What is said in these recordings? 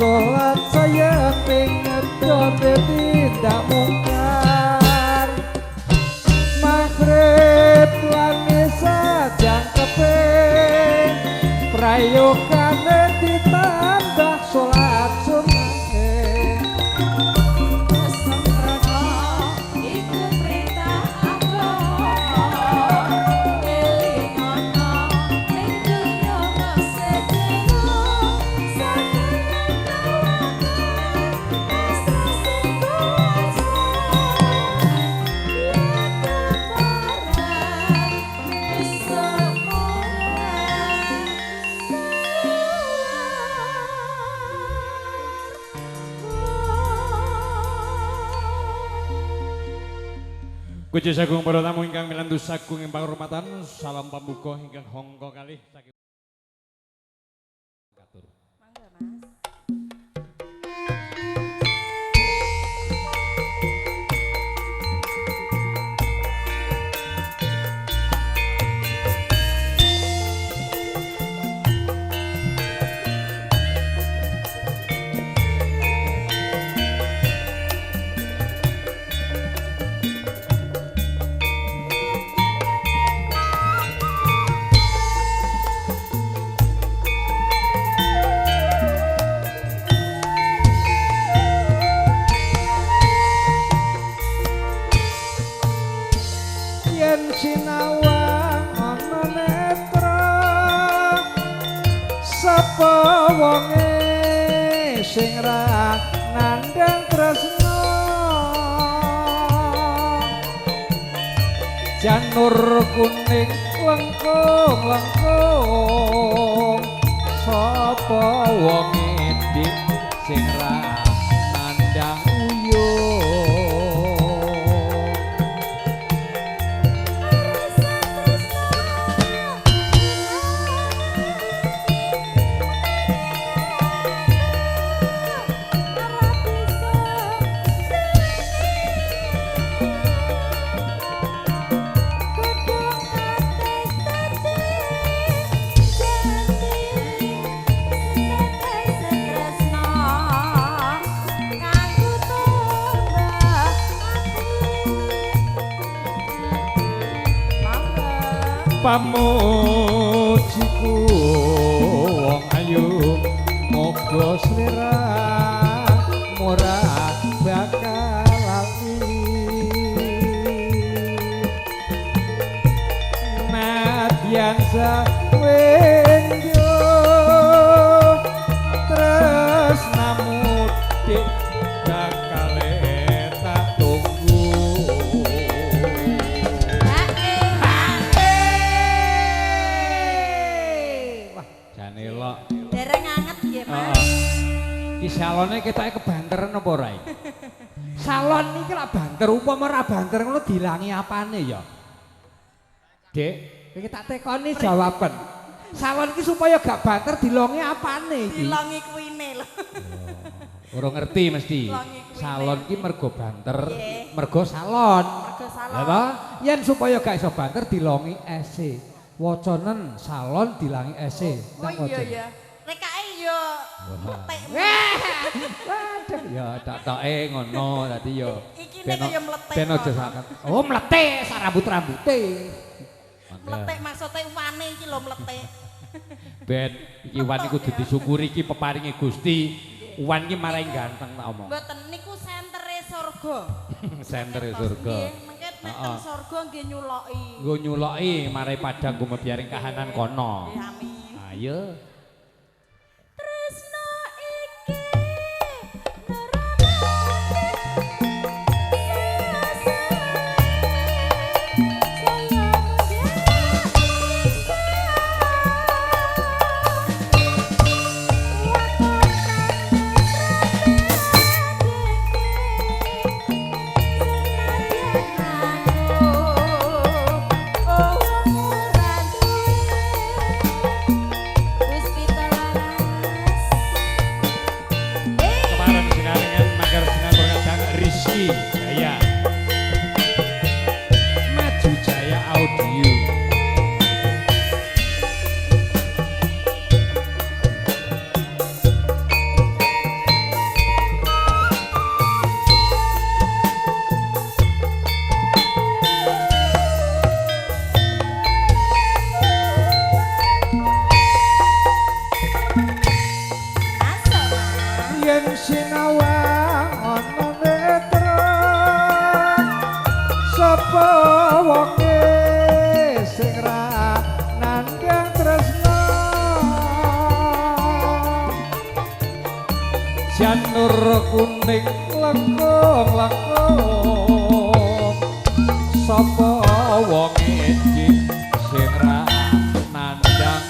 sholat saya pengerjot tidak mungkar maghrib lanisa jangkepe prayokane ditambah sholat sunnah Kucu sagung para tamu ingkang milandu sagung ing panghormatan salam pambuka ingkang hongko kalih saking katur. Mangga Mas. sinawang ana netra sapa wonge sing ra nandhang tresna janur kuning lengkung-lengkung sapa wonge dik sing ra nandhang uyuh pamujiku wong ayu moga slira murah bakal lali nadyan sawenjo tresnamu dik bakal tak tunggu dereng anget nggih Mas. Iki salone ketoke kebanteran apa ora iki? Salon iki lak banter upama ora banter ngono dilangi apane ya? Dik, iki tak tekoni jawaban. Salon iki supaya gak banter dilongi apane iki? Dilongi kuine lho. Ora ngerti mesti. Salon iki mergo banter, mergo salon. Mergo salon. Lha ta? Yen supaya gak iso banter dilongi ese. Wacanen salon dilangi ese. Oh iya ya. Rekake yo mletek. Waduh ya tak-take ngono dadi yo. Iki nek yo mletek. Ben aja sakat. Oh mletek sak rambut-rambute. Mletek maksude uwane iki lho mletek. Ben iki wan iku kudu disyukuri iki peparinge Gusti. Wan iki marai ganteng tak omong. Mboten niku sentere surga. Sentere surga. Mengke nek teng surga nggih nyuloki. Nggo nyuloki marai padang gumebiaring kahanan kono. Amin. Ayo. Tresno iki Wis yen sinawang ana netra sapa wonge sing ra nandhang tresna janur kuning lengkung-lengkung sapa wonge iki sing ra nandhang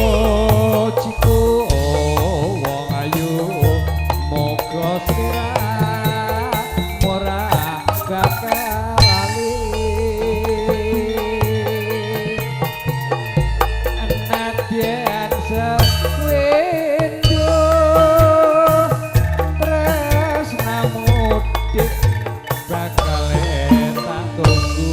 pamujiku wong ayu moga sira ora bakal lali nadyan sewendo tresnamu dik bakal tak tunggu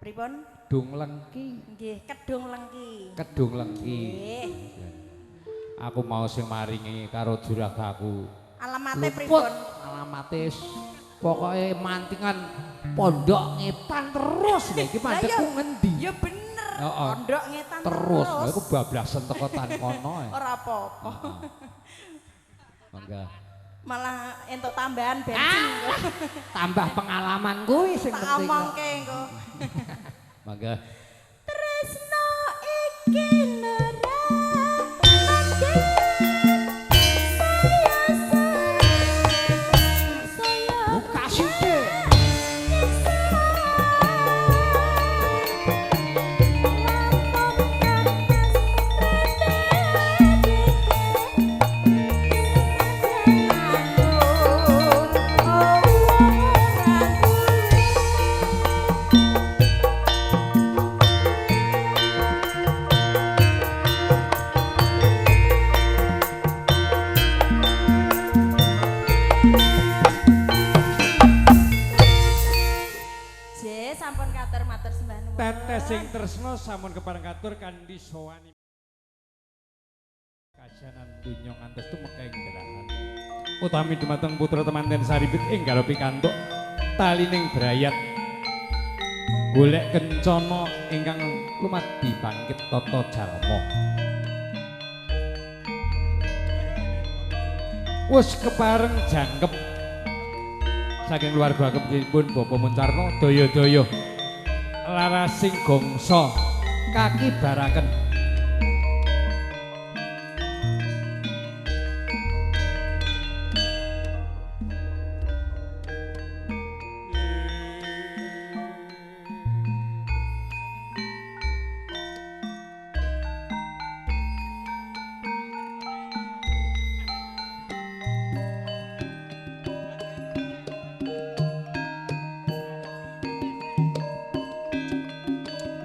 Pripun? Dung lengki. Nggih, kedung lengki. Kedung lengki. Nggih. Aku mau sing maringi karo juragaku. Alamate pripun? Alamate pokoke mantingan pondok ngetan terus lha iki mandekku ngendi? Ya bener. Heeh. Pondok ngetan Terus. Lha iku bablasan teko tan kono. Ora apa-apa. Mangga. Malah entuk tambahan bensin. Tambah pengalaman kuwi sing Tak penting. omongke engko. Mangga. Tresno iki nora Buka sithik. Tetes sing tresno sampun kepareng katur kanthi sowani kajanan donya ngantos tumeka ing dalahan utami dumateng putra temanten saribit enggal pikantuk talining brayat golek kencana ingkang lumadi bangkit tata jalma wis kepareng jangkep saking keluarga kepipun Bapak Muncarno daya-daya larasing gongso kaki baraken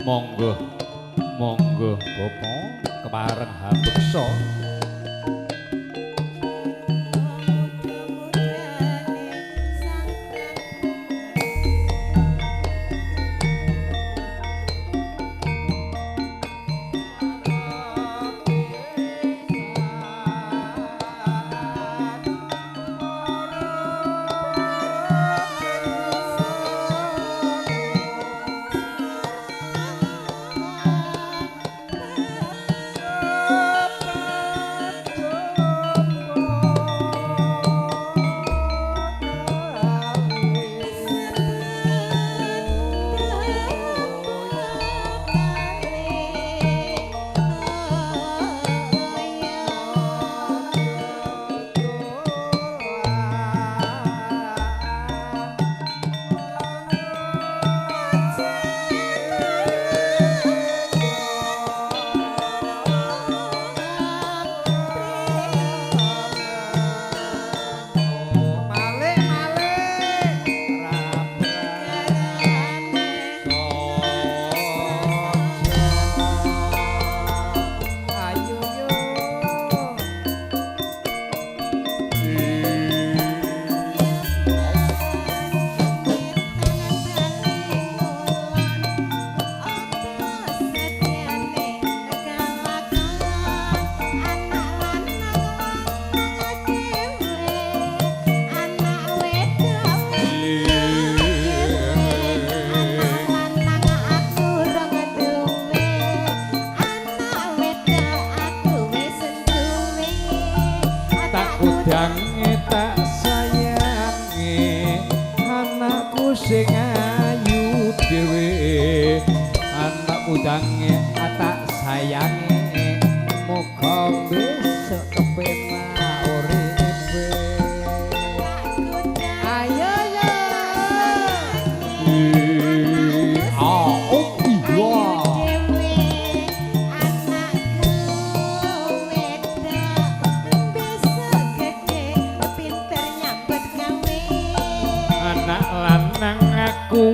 monggo monggo Bapak kepareng habeksa udange tak sayangi anakku sing ayu dhewe anak udange tak sayangi muga besok kepenak uripe ayo yo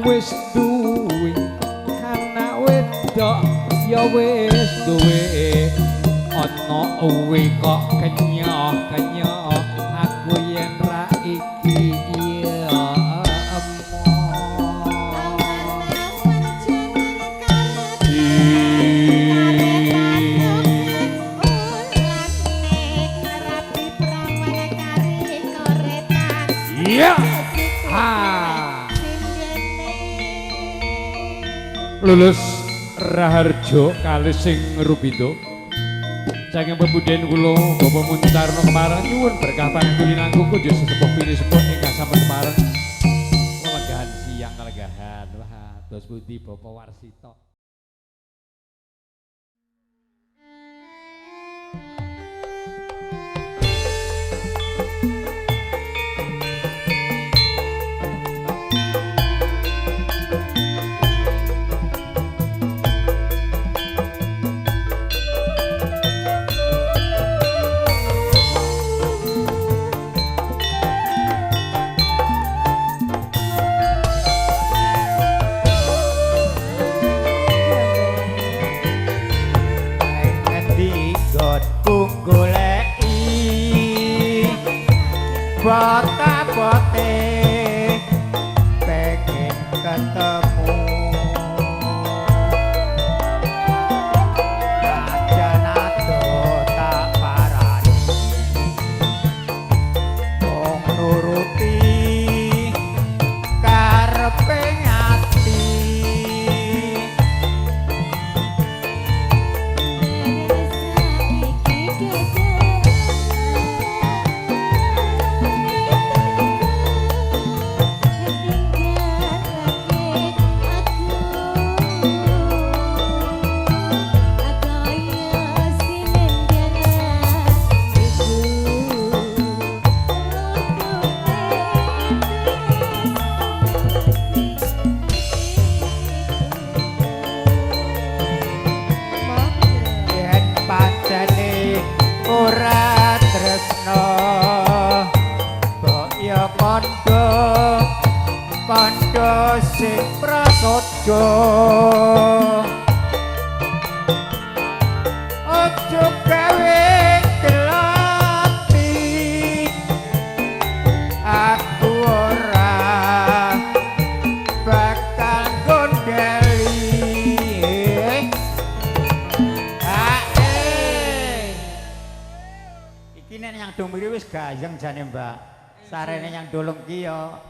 wis duwe anak wedok ya wis duwe ana uwe kok kenyoh-kenyoh aku yen ra iki ya iya lulus Raharjo kali sing Rubindo saking pebudhen kula Bapak Muncarno kemarin nyuwun berkah pangkulin angkuku yo sesepuh pilih sepuh ingkang sampun kemarin kelegahan siang kelegahan wah dos pundi Bapak Warsito bote pengen ketemu najan ado tak parani wong nuruti karepe ati ora tresno kok ya kandha sing prasaja aja gawe gelati aku ora bakal gondeli nek yang domiri wis gayeng jane Mbak. Sarene yang dolong ki ya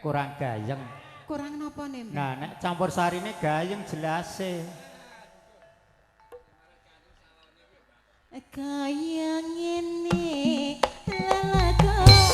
kurang gayeng. Kurang napa nih Mbak? Nah, nek campur sarine gayeng jelase. Kaya ngene lelakonku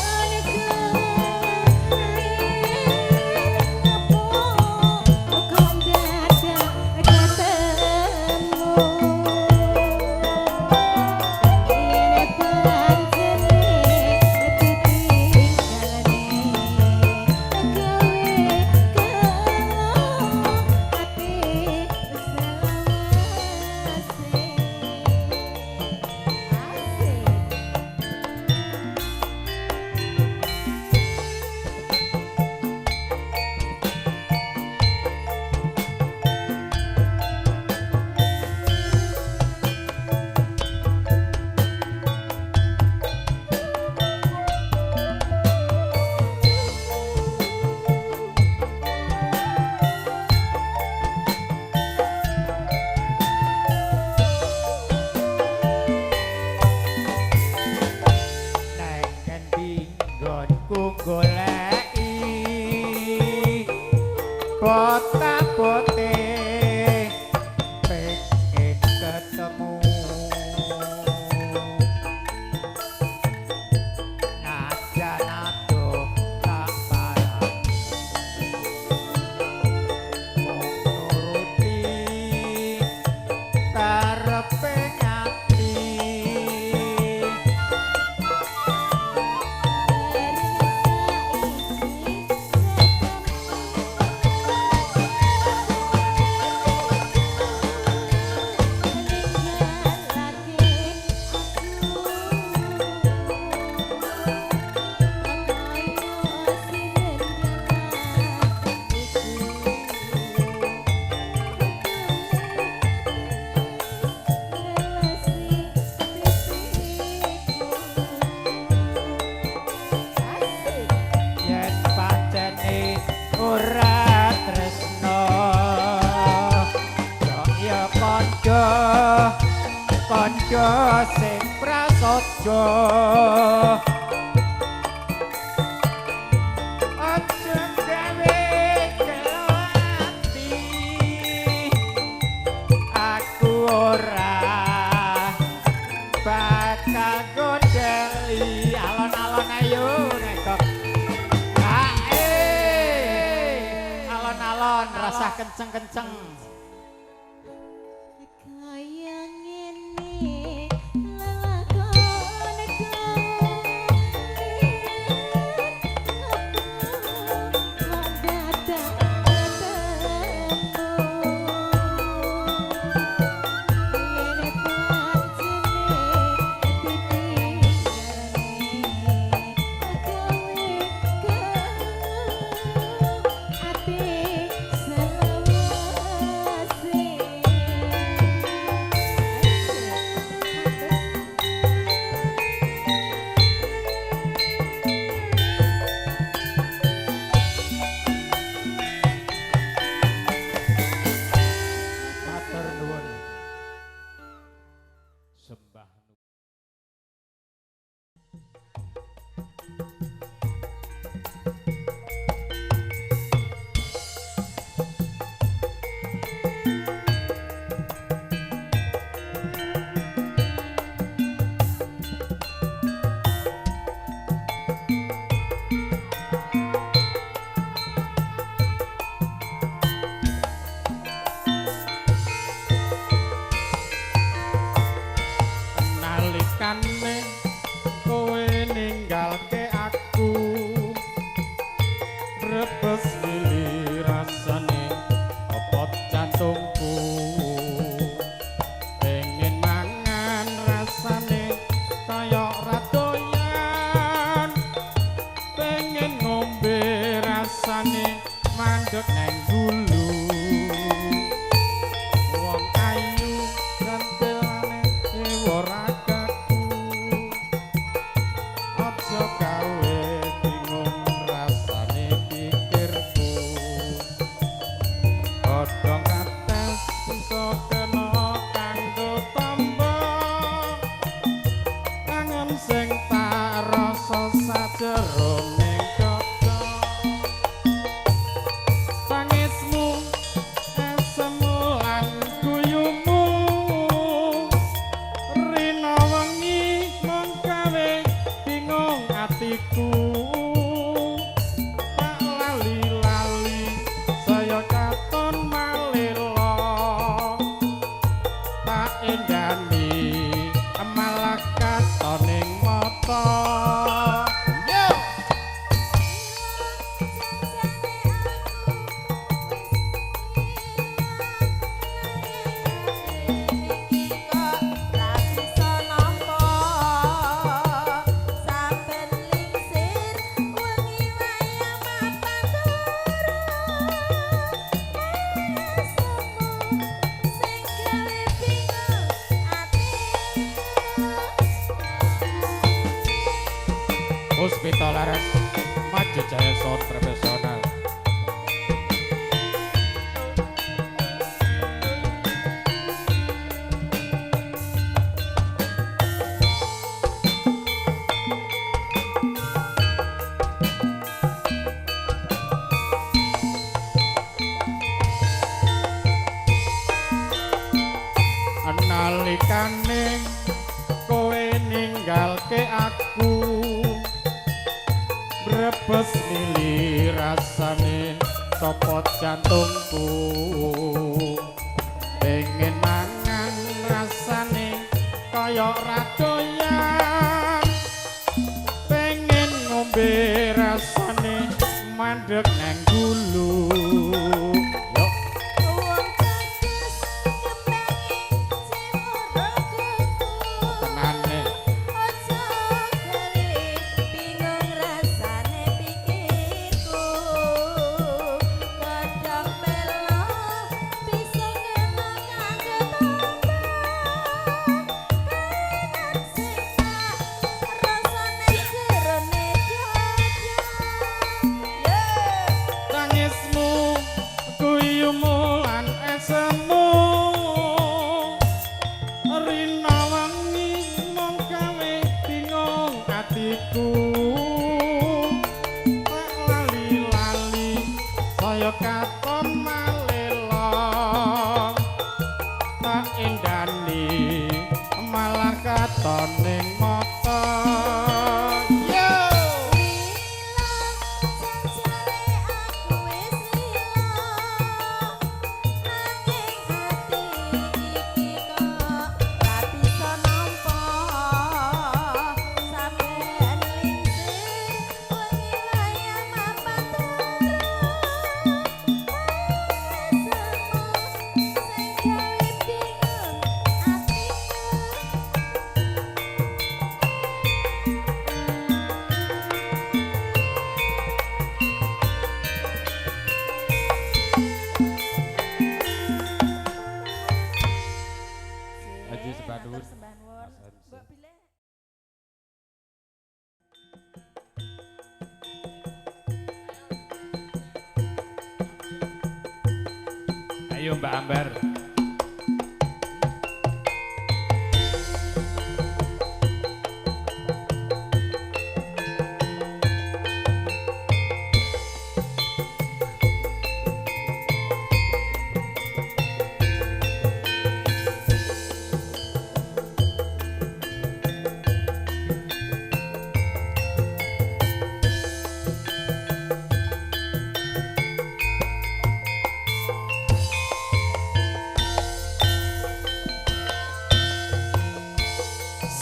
bote pengen ketemu aja sing prasaja aja gawe kelati aku ora bakal godeli alon-alon ayo nek alon-alon rasa kenceng-kenceng kaya ngene lelakon matur nuwun Sembah nalikane kowe ninggalke aku rebes lili rasane opot jantungku pengen mangan rasane kaya ora doyan pengen ngombe rasane mandek nang gulu wong ayu gantelane ora kaku aja gawe bingung rasane pikirku godhong kates iso kena kanggo tamba kangen sing tak rasa sajeroning dada tangismu esemu lan guyumu rina wengi mung gawe bingung atiku tak lali-lali saya katon malila tak endani malah katoning mata yo Hospital Laras Maju Jaya Sound Profesional nalikane kowe ninggalke aku brebes lili rasane copot jantungku pengen mangan rasane kaya ora doyan pengen ngombe rasane mandek nang gulu yo tenane tangismu ning mata yo Haji Sebadur. Ayo Mbak Ambar.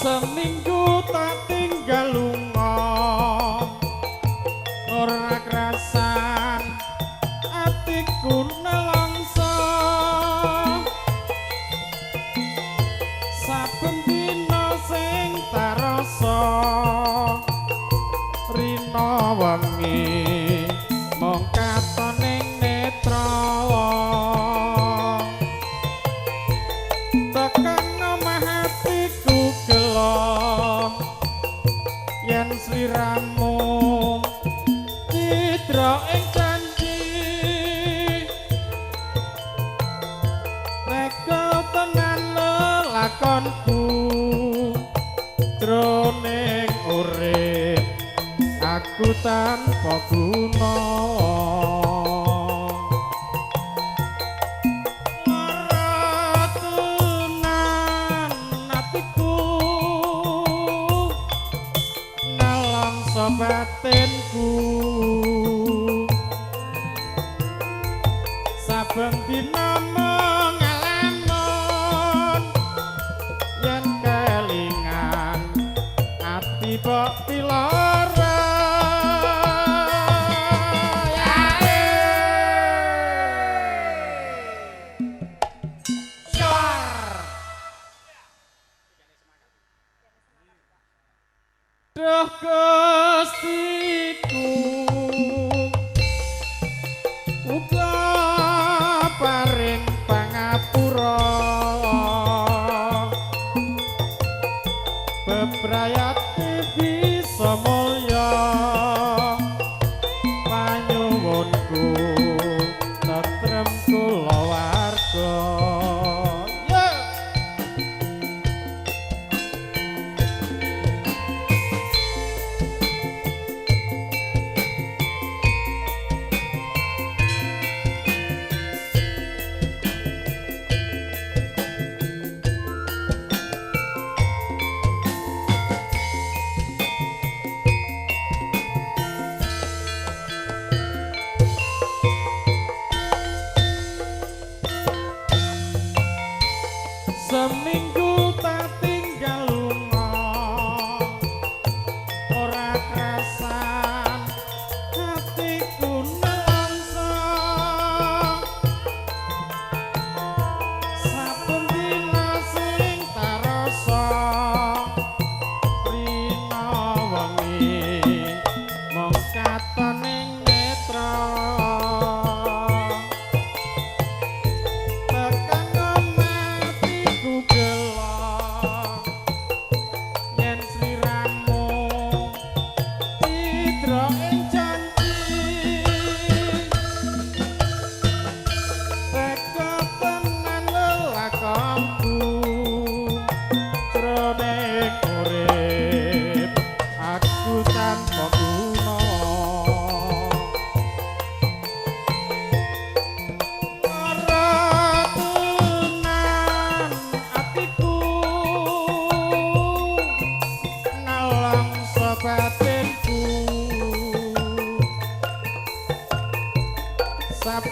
Seminggu tak tinggal lunga ora krasan atiku nelangsa saben dina sing tarasa rina wengi mung katoning netra tekan omah atiku yen sliramu citra ing janji reka tenan lelakonku jroning urip aku tanpa guna lara tenan atiku batinku saben dina mengalamun yen kelingan ati bok pilara Duh Gustiku uga paring pangapura bebrayat bisa mulya panyuwunku tetrem kulawarga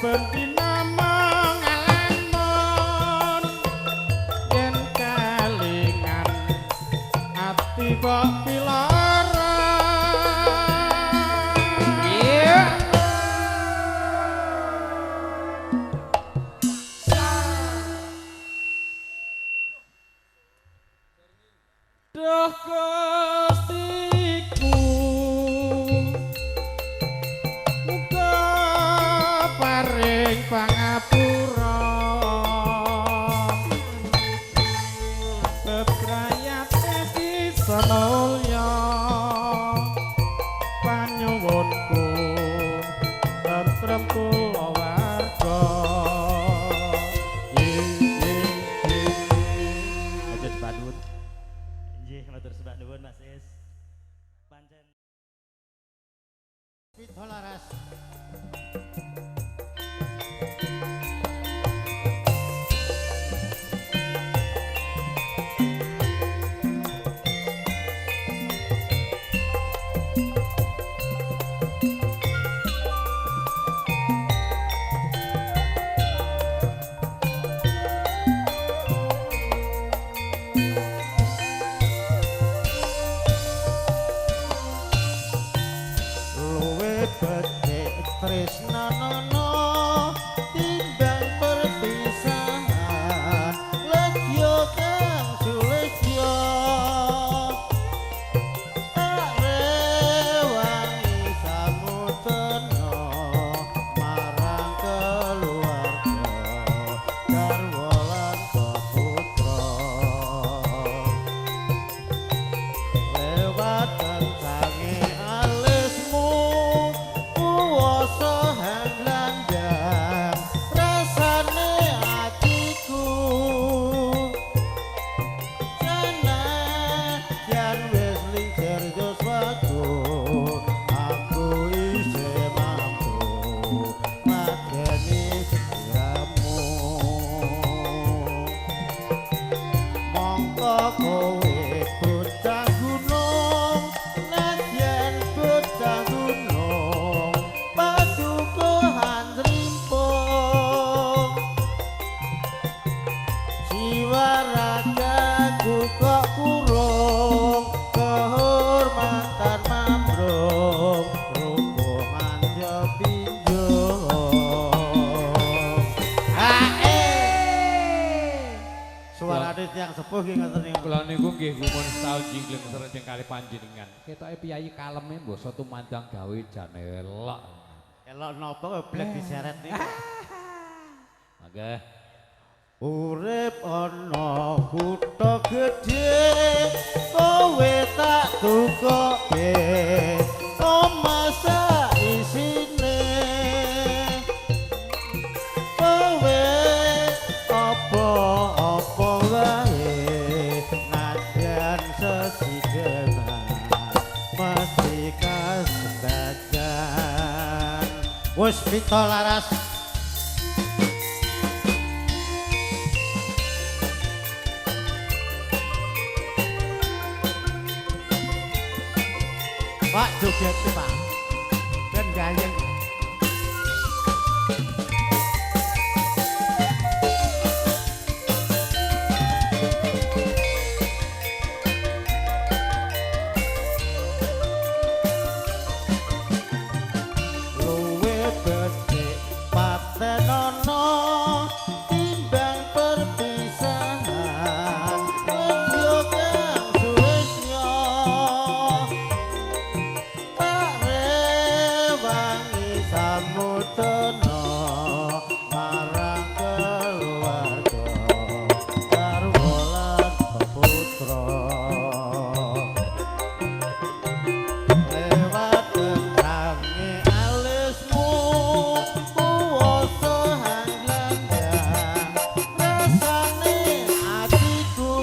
ben namang alamun yen kalingan ati kok pilara Duh Gustiku muga paring pangapura bebrayate bisa mulya panyuwunku tentrem kulawarga aja sepadut nggih matur sembah nuwun Mas Is pancen Pitolaras. Luwe becik tresnanana timbang perpisahan legya kang sulesya tak rewangi samudana marang keluarga garwa lan putra lewat kencange alismu kuwasa handlandang rasane atiku senajan wis lincir joswaku aku isih mampu madeni siramu mongko kowe bocah gunung nadyan bocah gunung padukuhan rimpung jiwa ragaku kok kurung kehormatan mambrung rubuh manja pinjung suarane tiyang sepuh ki ngoten niku. kula niku nggih gumun setahun jingling sereng kali panjenengan Ketoke piyayi kaleme mbasa tumandang gawe jan elok. Elok napa blek diseret niku. Mangga. Urip ana kutha gedhe kowe tak tukoke omah sak isine kowe apa-apa wae nadyan sesidenan mesti kasedajan wis pitolaras Pak joget Pak. Ben gayeng. Luwe becik patenono timbang perpisahan legya kang sulesya tak rewangi samudana marang keluarga garwa lan putra lewat kencange alismu kuwasa handlandang rasane atiku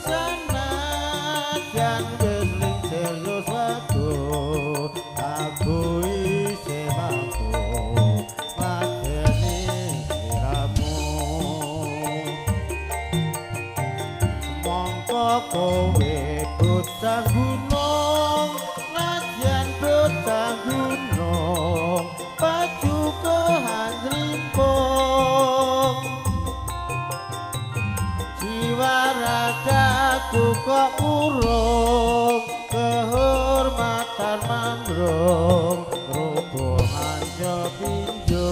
senajan wis lincir yuswaku aku isih mampu madeni siramu mongko kowe bocah gunung nadyan bocah gunung aku kok urung kehormatan mandrung robohan sepinjo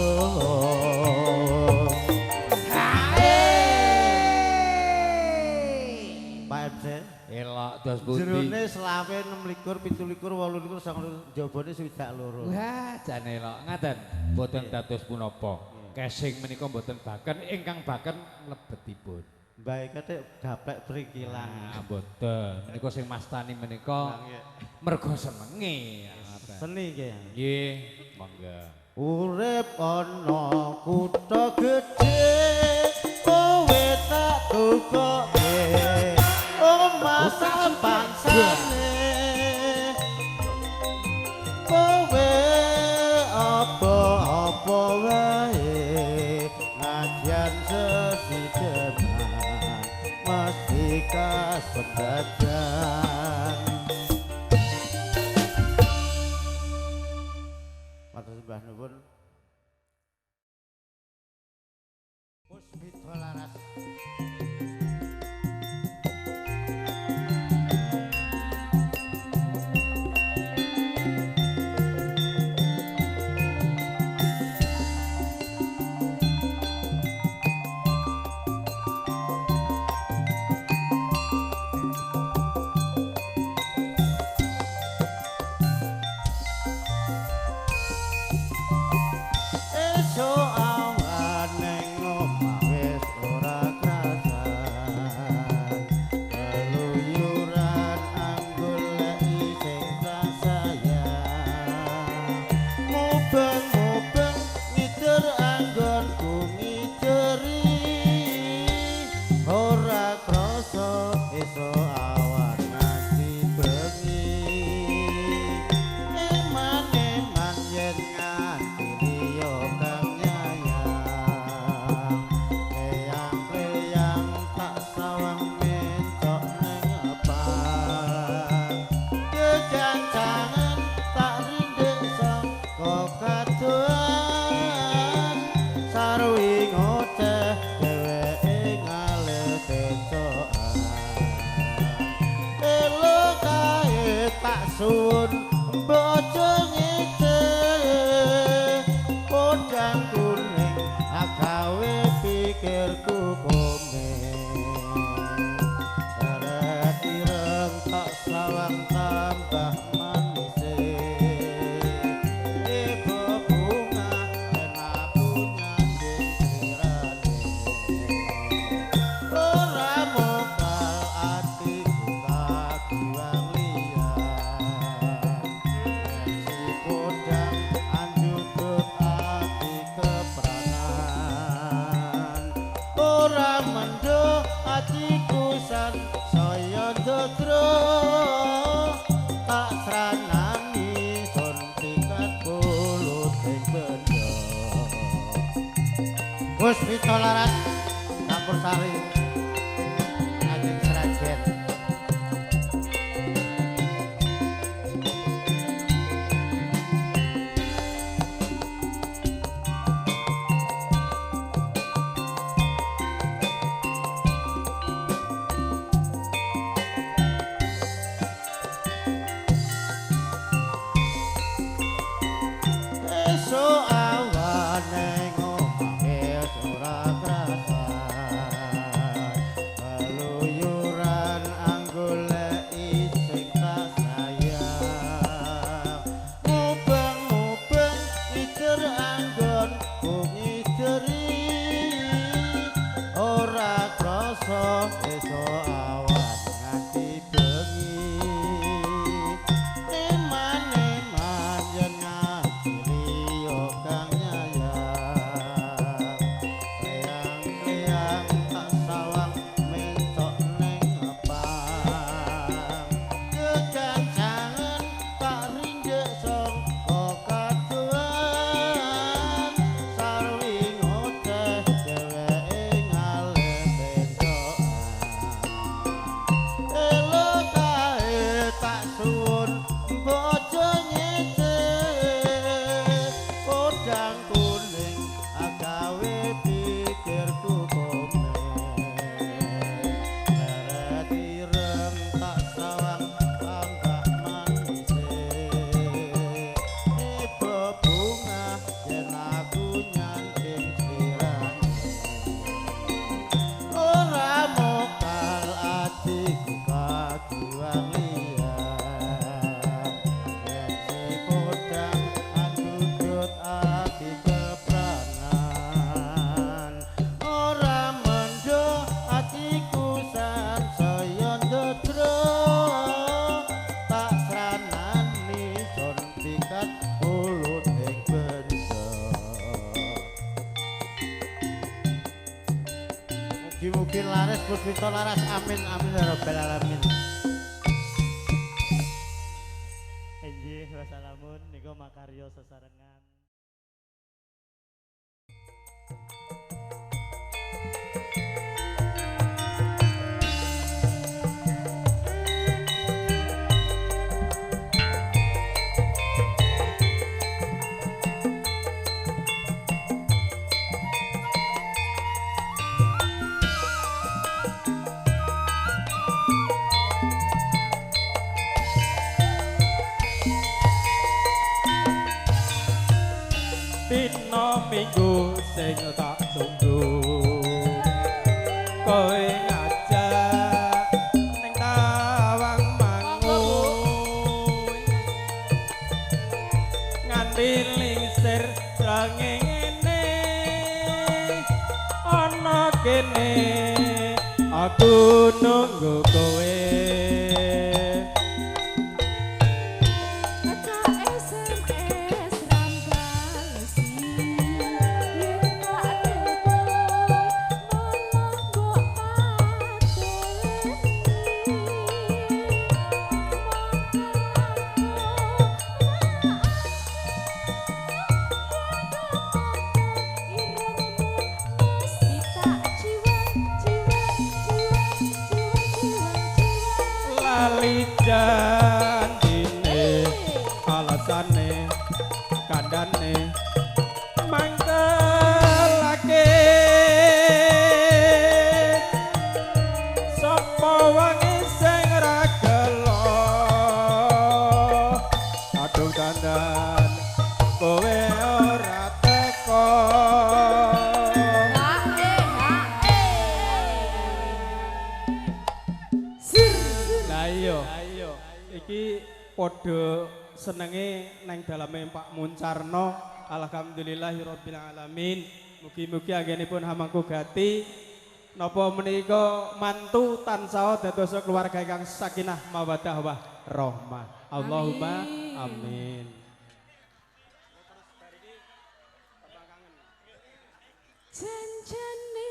Pak FC Elok dos pundi. jerone selawe 26 27 28 29 jabane swidak loro Wah, jan elok. Ngaten, mboten dados punapa. Casing menika mboten baken, ingkang baken mlebetipun. baik kate gaplek perikilan Nah, mboten. Menika sing mastani menika mergo senenge. seni ki Nggih, monggo. urip ana kutha gedhe kowe tak tukoke omah sampansane kowe apa-apa wae ngajian sesideman mesti kasedadan matur sembah nuwun Puspita Laras esuk awan ning omah wis ora krasan keluyuran anggoleki sing tak sayang mubeng-mubeng ngider anggonku ngideri ora krasa esuk awan nganti bengi eman-eman yen nganti liya kang nyayang eyang-eyang tak sawang mentok ning apang kejancangan tak rindik saka kadoan sarwi ngoceh dheweke ngalir kecokan elo kae tak suwun bojo ngece podang kuning agawe pikirku komeng seret ireng tak sawang tambah manise ibu bunga yen aku nyanding slirane ora mokal atiku kagiwang liyan si podang anjutut ati kepranan ora mendo atiku san saya ndodro tak sranani suntikan bulut ing benda Puspita Laras Campur Sari Ajeng Sragen esuk awan ning omah wis ora krasan Mugi laris puspita laras amin amin ya rabbal alamin. Inggih wassalamun niku makarya sesarengan. Dina minggu sing tak tunggu kowe ngajak ning Tawang Mangun nganti lingsir srengenge ana kene aku nunggu kowe jandine alasane kandane mangkelake sapa wangi sing ra gelo aduh dandan kowe ora teko iki padha senenge nang daleme Pak Muncarno. Alhamdulillahirabbil alamin. Mugi-mugi anggenipun hamangku gati napa menika mantu tansah dados keluarga ingkang sakinah mawaddah warahmah. Allahumma amin. Janjane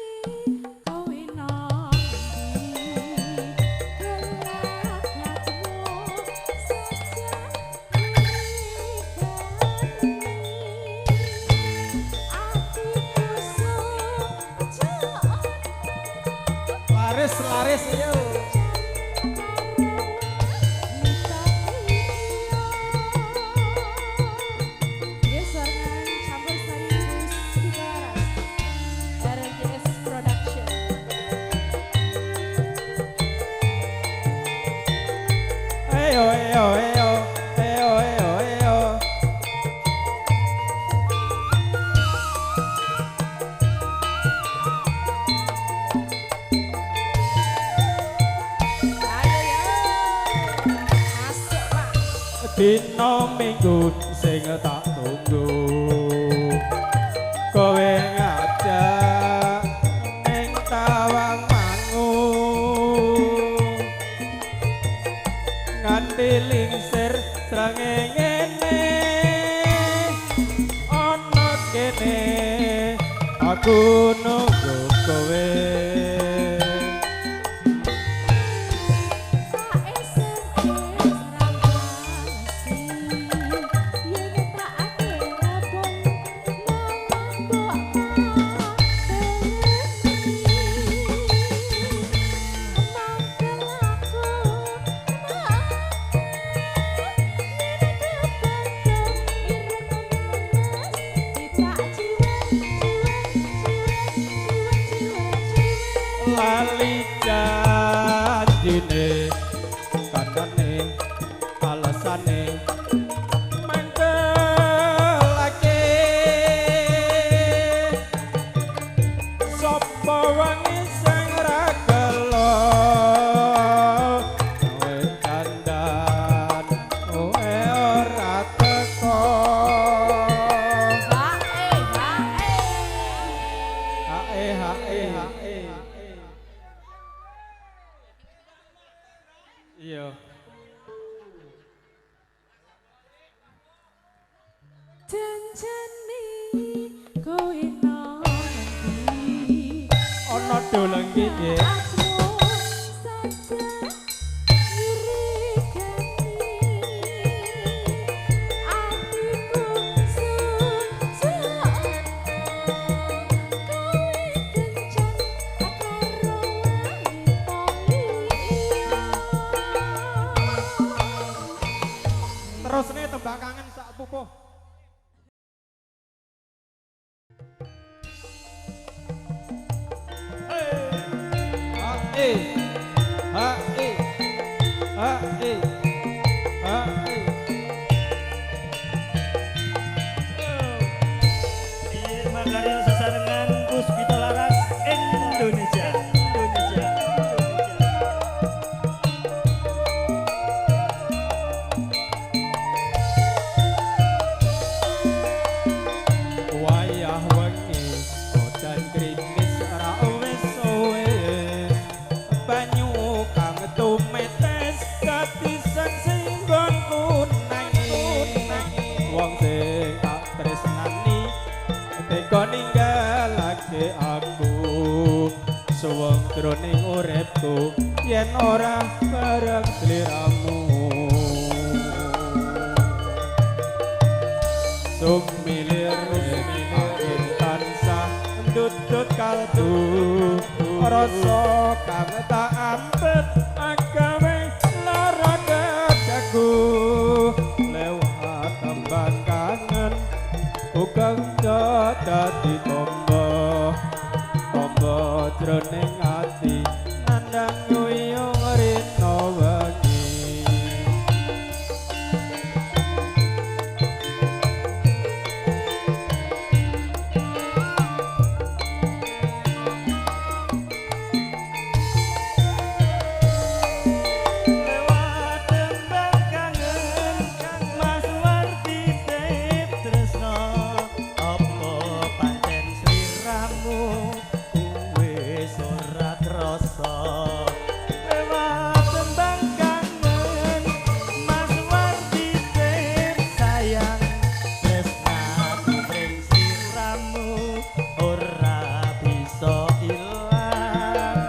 laris yo. Ayo ayo ayo ayo ayo ayo. Dina minggu sing tak tunggu kowe ngajak ning Tawang Mangun nganti lingsir srengenge ana kene aku nunggu kowe lali janjine kandane alasane mangkelake sapa wangi sing ra gelo kowe dandan kowe ora teko hae iya janjane kowe nang ndi ana doleng iki. Terusne tembang kangen sak pupuh. Makarya sesarengan Puspita Laras Indonesia. Wayah wengi odan krimis ra wis suwe banyu kang tumetes katisan singgonku nanging wong sing tak tresnani teka ninggalake aku suwung jroning uripku yen ora bareng sliramu sumilir angin tansah ndudut kalbu rasa kang tak ampet agawe lara dadaku lewat tembang kangen uga dadi tombo jroning ati nandang nguyung rina wengi Lewat tembang kangen Mas Warti tip tresno apa pancen sliramu wis ora krasa lewat tembang kangen Mas Warti tip sayang tresnaku ning sliramu ora bisa ilang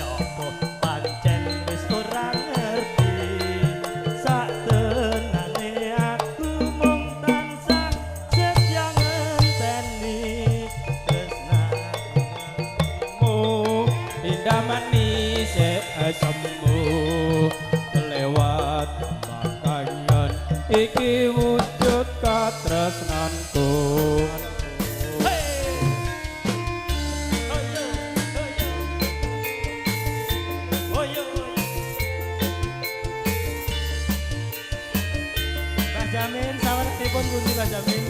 apa pancen wis ora ngerti saktenane aku mung tansah setya ngenteni tresnamu indah manis semu lewat tembang kangen iki wujud katresnanku Mbah Jamin sawenipun pundi Mbah Jamin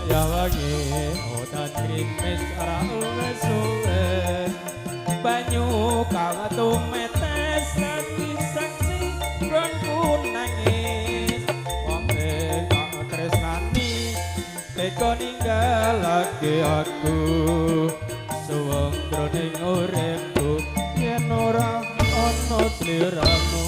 ya wangi odan krimis ra wis suwe banyu kang tumetes ati saksi gonku nangis wong sing tak tresnani teka ninggalake aku suwung jroning uripku yen ora ana sliramu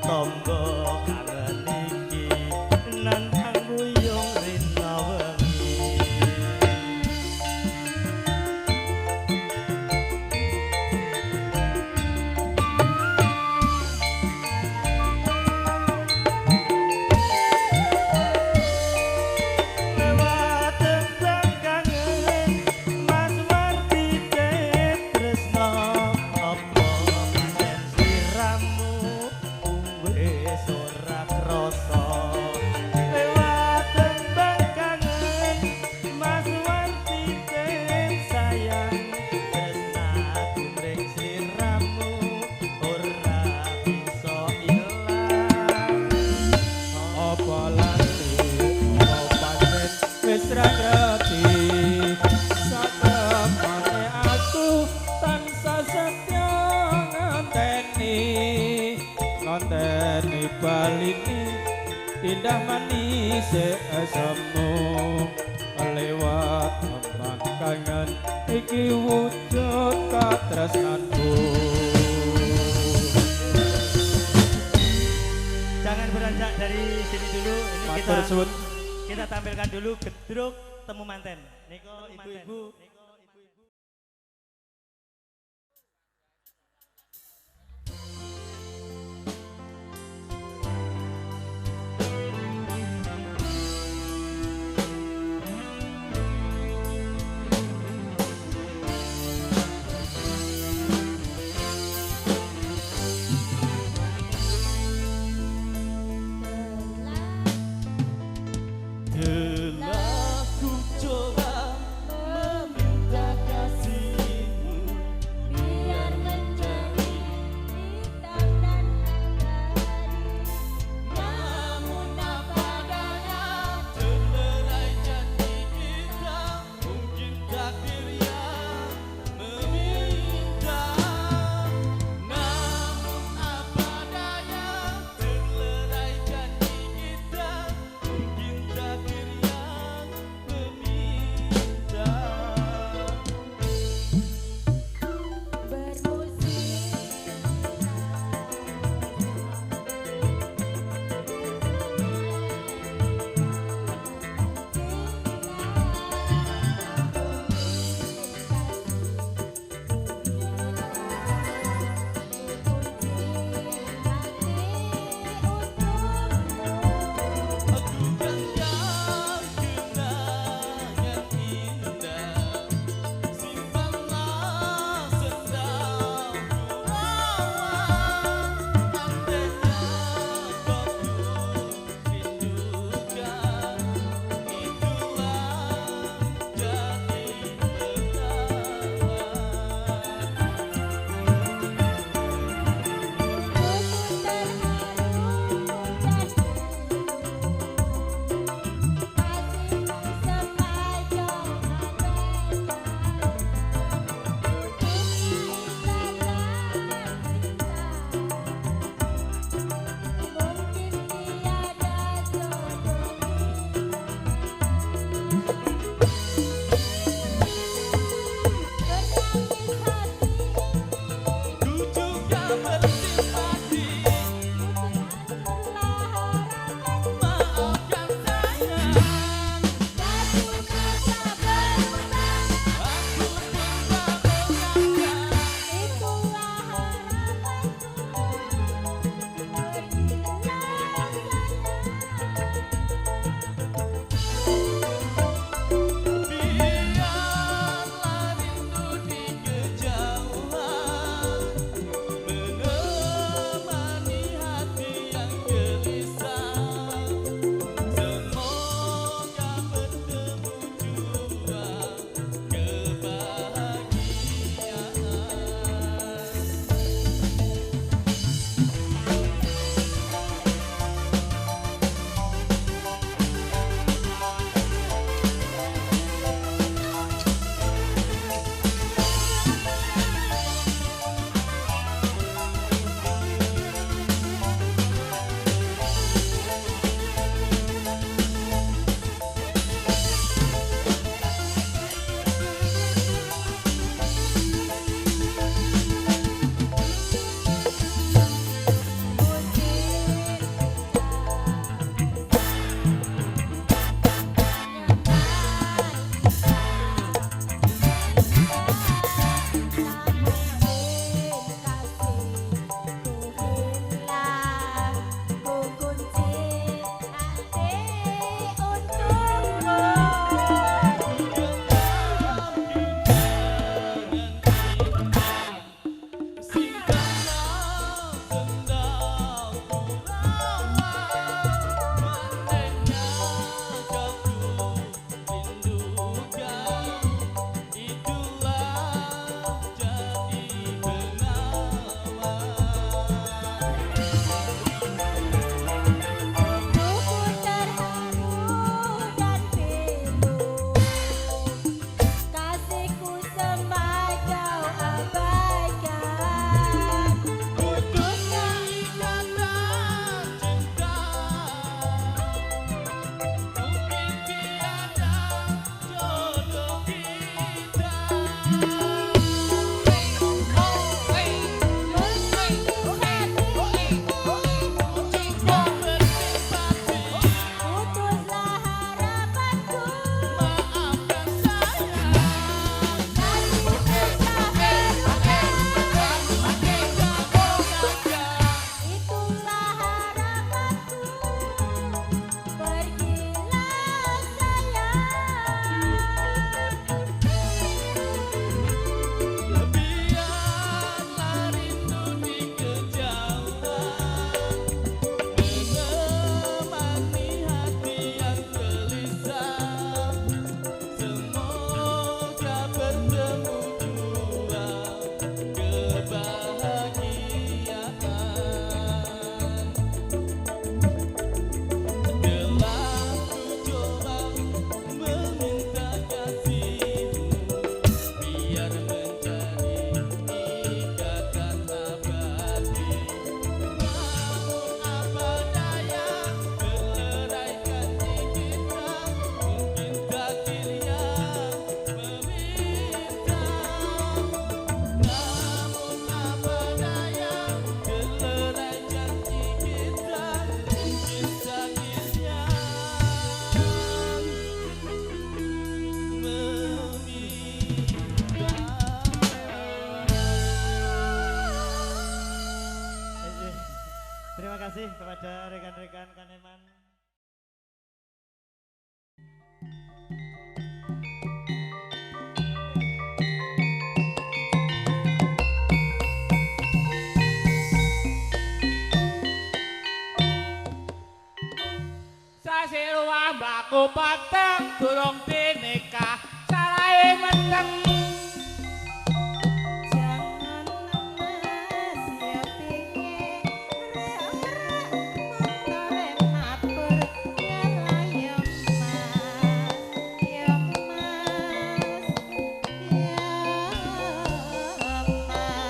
Tombo kangen iki nandang guyung rina wengi lewat tembang kangen Mas Warti tresno apa pancen sliramu wis ora isik asemu lewat pemangkangan iki wujud katresnanku. Jangan beranjak dari sini dulu. Ini Matur suwun. kita tampilkan dulu Gedruk Temu Manten. Niko ibu-ibu. Telah ku coba ada rekan-rekan Kaneman. Sasiruang baku pateng durung dinikah sarai meteng. Jangan emas ya pingin rek-rek motore matur yalah ya mas ya mas ya mas.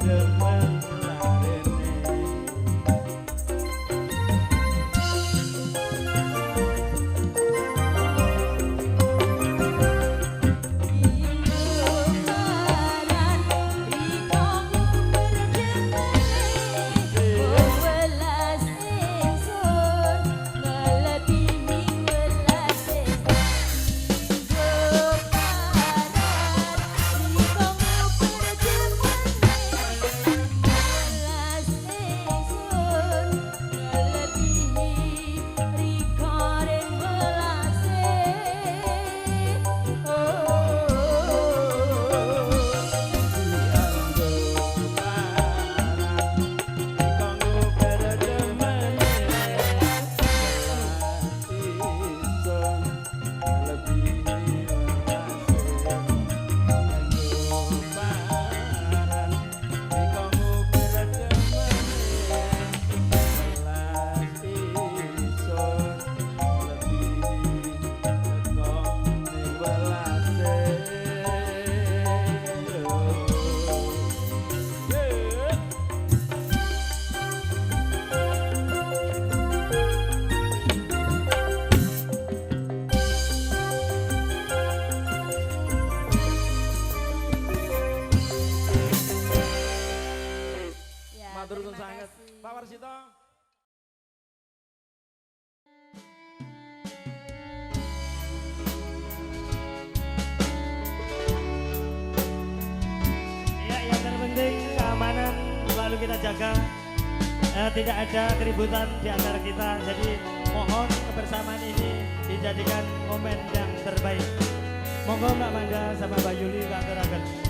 demen larene. Matur nuwun sanget. Pak Warsito. Ya, yang terpenting keamanan selalu kita jaga. Tidak ada keributan di antara kita. Jadi mohon kebersamaan ini dijadikan momen yang terbaik. Monggo Mbak Mangga sama Mbak Yuli katuraken.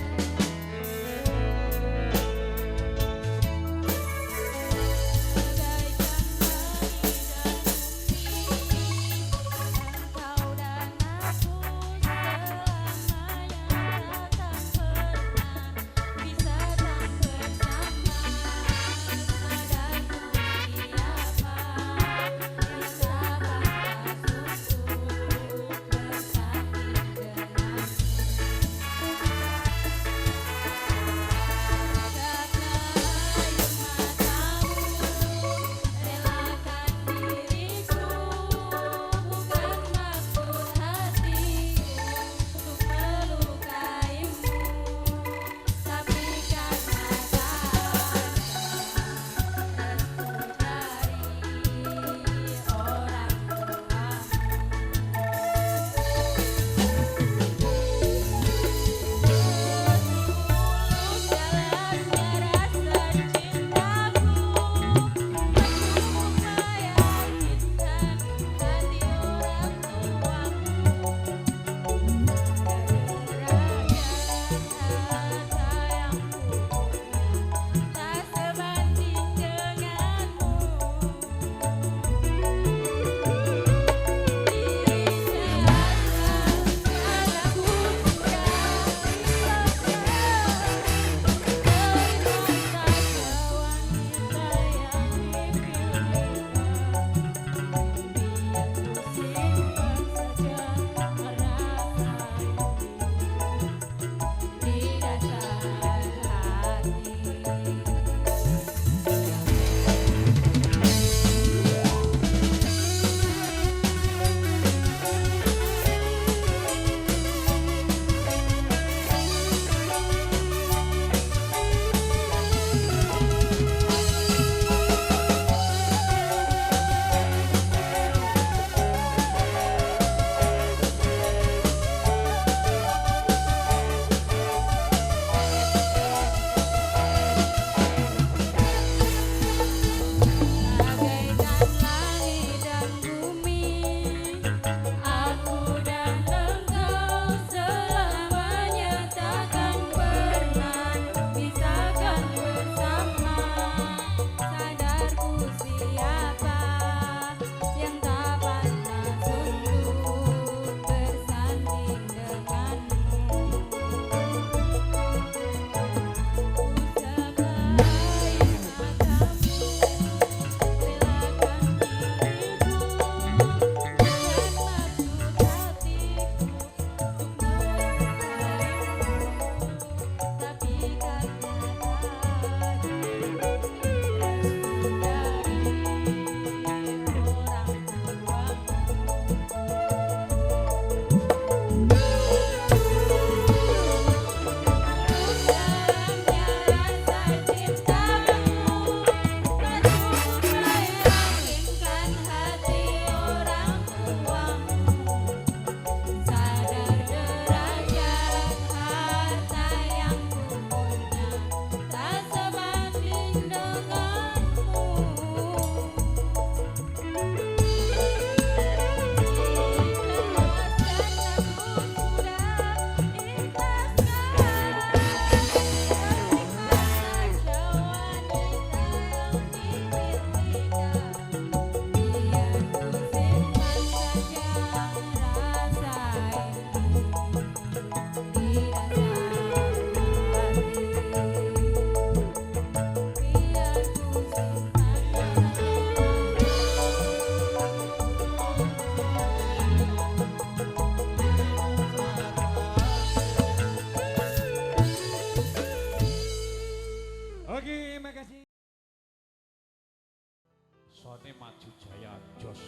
suarane maju jaya jos.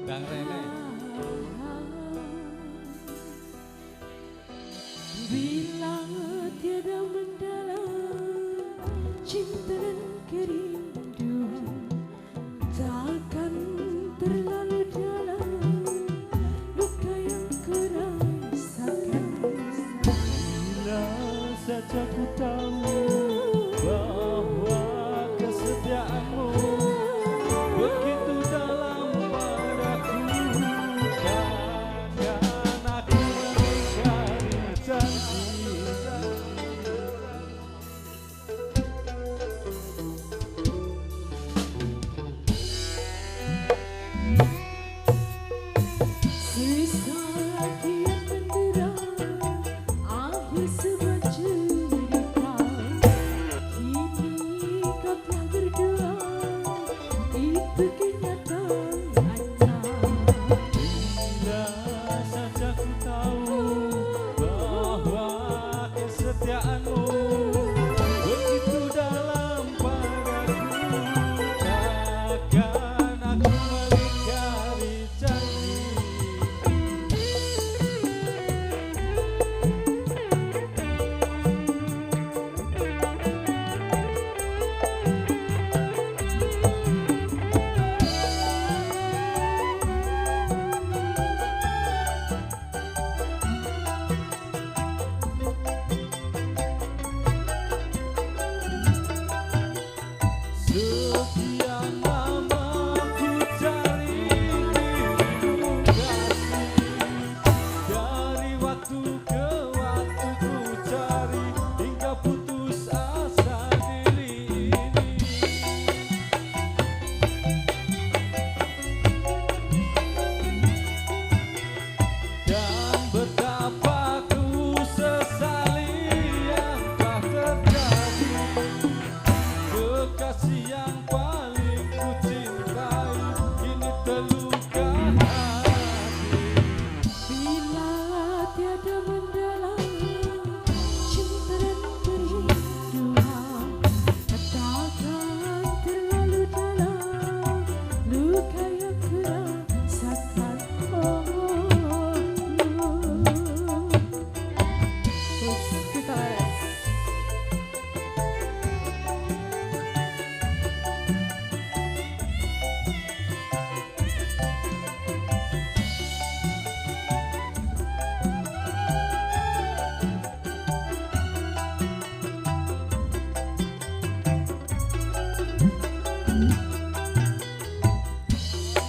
Bang Rene. Bila tiada mendalam cinta dan kerinduan, takkan terlalu dalam luka yang kurasakan. Bila saja ku tahu bahwa kesetiaanmu begitu dalam padaku, takkan aku mengingkari janji. Sesaat kian mendera, akhir sebuah cerita. Kini kau telah berdua, itu kenyataannya. Bila saja ku tahu bahwa kesetiaanmu begitu dalam padaku, takkan aku mengingkari janji. Sekian lama ku cari dirimu kasih, dari waktu ke waktu ku cari hingga putus asa diri ini. Dan betapa ku sesali yang telah terjadi, kekasih yang paling ku cintai kini terluka hati. Bila tiada mendalam cinta dan kerinduan, takkan terlalu dalam luka yang kurasakan. Kita laras.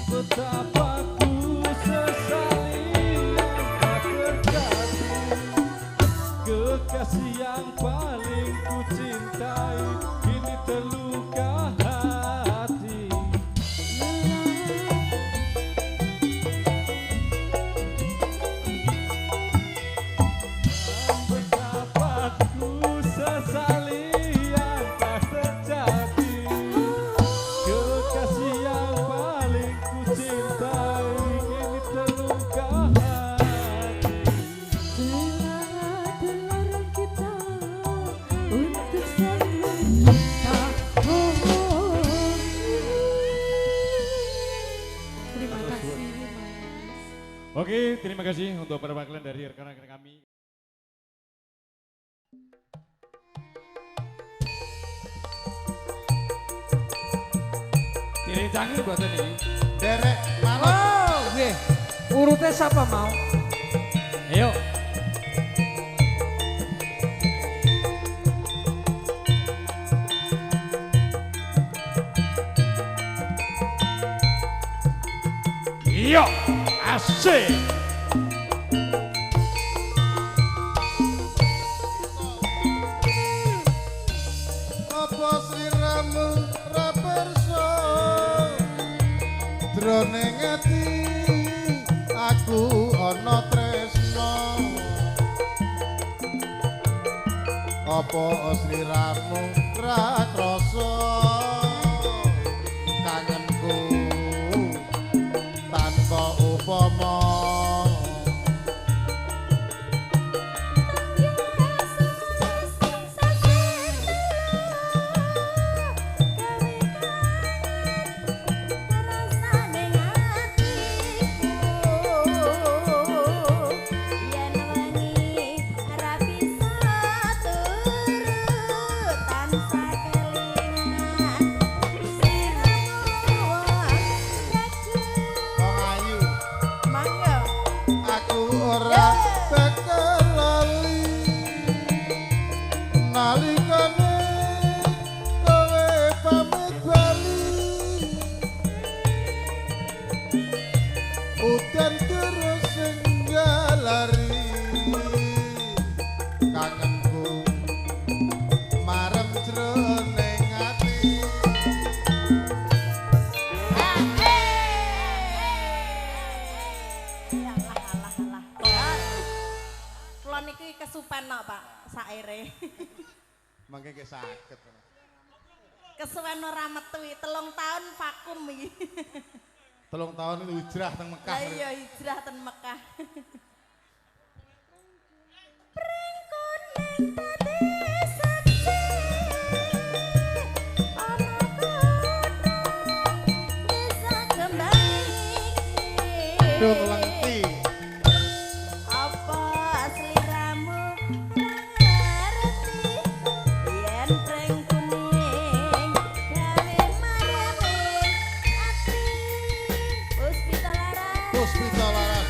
Betapa ku sesali yang telah terjadi, kekasih yang paling ku cintai kini terluka hati. Betapa ku sesali yang telah terjadi, kekasih yang paling ku cintai kini terluka hati. Telah terlarang kita untuk saling cinta. Terima kasih, Mas. Oke, terima kasih untuk perwakilan dari rekan-rekan kami. Ini canggih buat ini. Derek malam. Oh, nggih. Urutnya siapa mau? Ayo. Iya, asik. Apa sliramu ra perso jroning ati aku ana tresno. Apa sliramu ra krasa kangenku tanpa upama udan terus senggalari kangenku marem jroning ati Kula niki kesupen kok, Pak, saire. mangke ge saged Kesuwen ora metu 3 tahun vakum iki. 3 tahun itu hijrah teng Mekah. Lah iya hijrah ten Mekah. Dung lengti Apa sliramu ngerti yen pring kuning gawe marane ati Puspita Laras Puspita Laras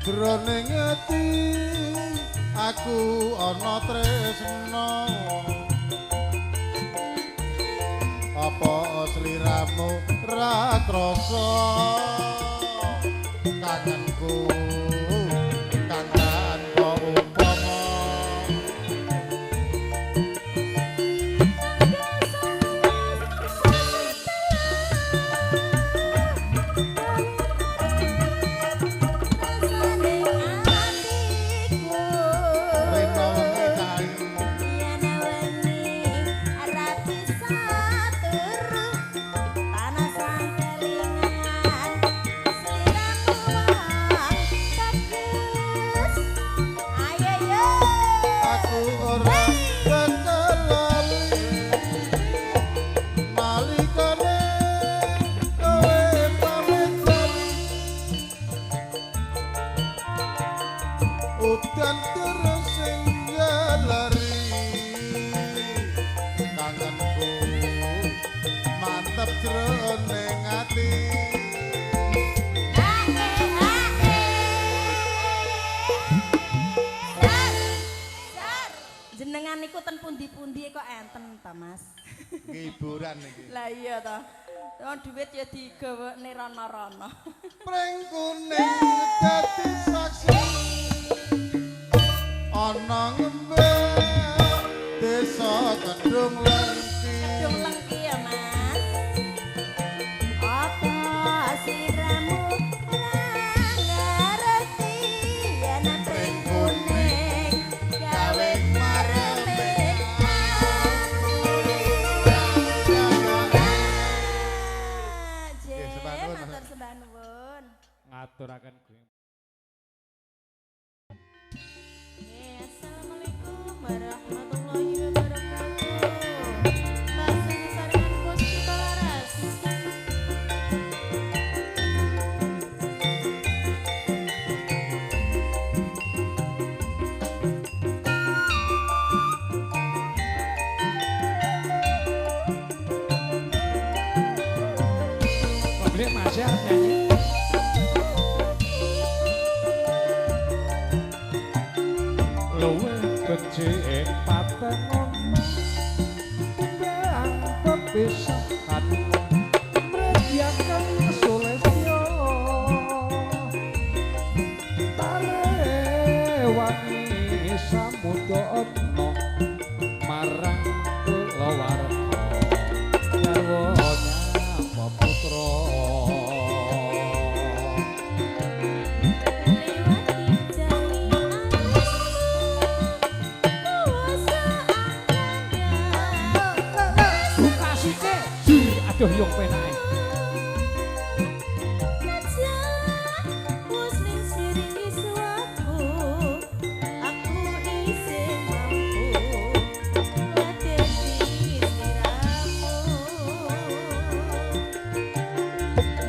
jroning ati aku ana tresna apa sliramu ra krasa kangenku kang tanpa upama udan terus senggalari kangenku mantep jroning ati jenengan niku ten pundi-pundi kok enten ta Mas hiburan iki lah iya ta dhuwit ya digawekne rono-rono pring kuning dadi saksi ana ngembe desa Kedung Lengki Kedung Lengki ya Mas apa sliramu ngerti yen pring kuning gawe mareme matur sembah nuwun ngaturaken gue. Assalamualaikum warahmatullahi wabarakatuh. Mbak Sari Puspita Laras. Pembeli masih harus nyanyi. Luwe becik patengon pepisahan mrejyaken sulesya tarewangi samudana marang kulawarga garwanya putra aduh yung penake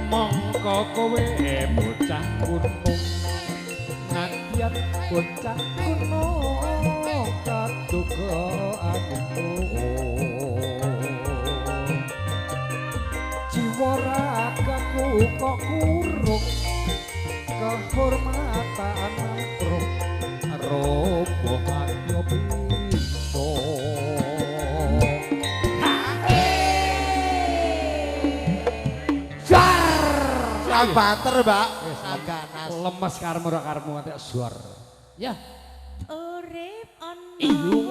mongko kowe bocah gunung nadyan bocah gunung kaduga aku jiwa ragaku kok kurung kehormatan mangkrung roboh adyo piso Kang Banter, Mbak. Ganas. lemes karmu ra karmu ate suar ya Urip ono iyo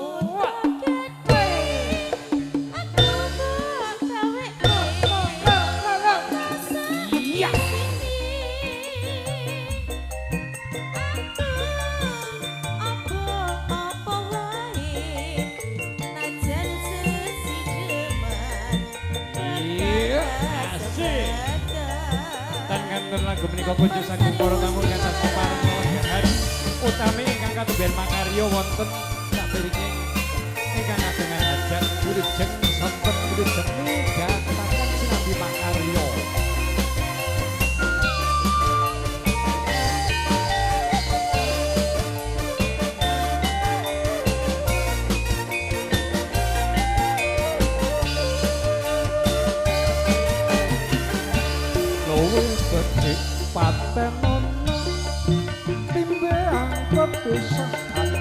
iya nganten lagu menika puji saking para tamu ingkang sami pareng kelenggahan utami ingkang katumbian makarya wonten saperiki ingkang kagungan hajat wilujeng sonten wilujeng midhangetaken sinambi makarya becik paten timbeang pepisahan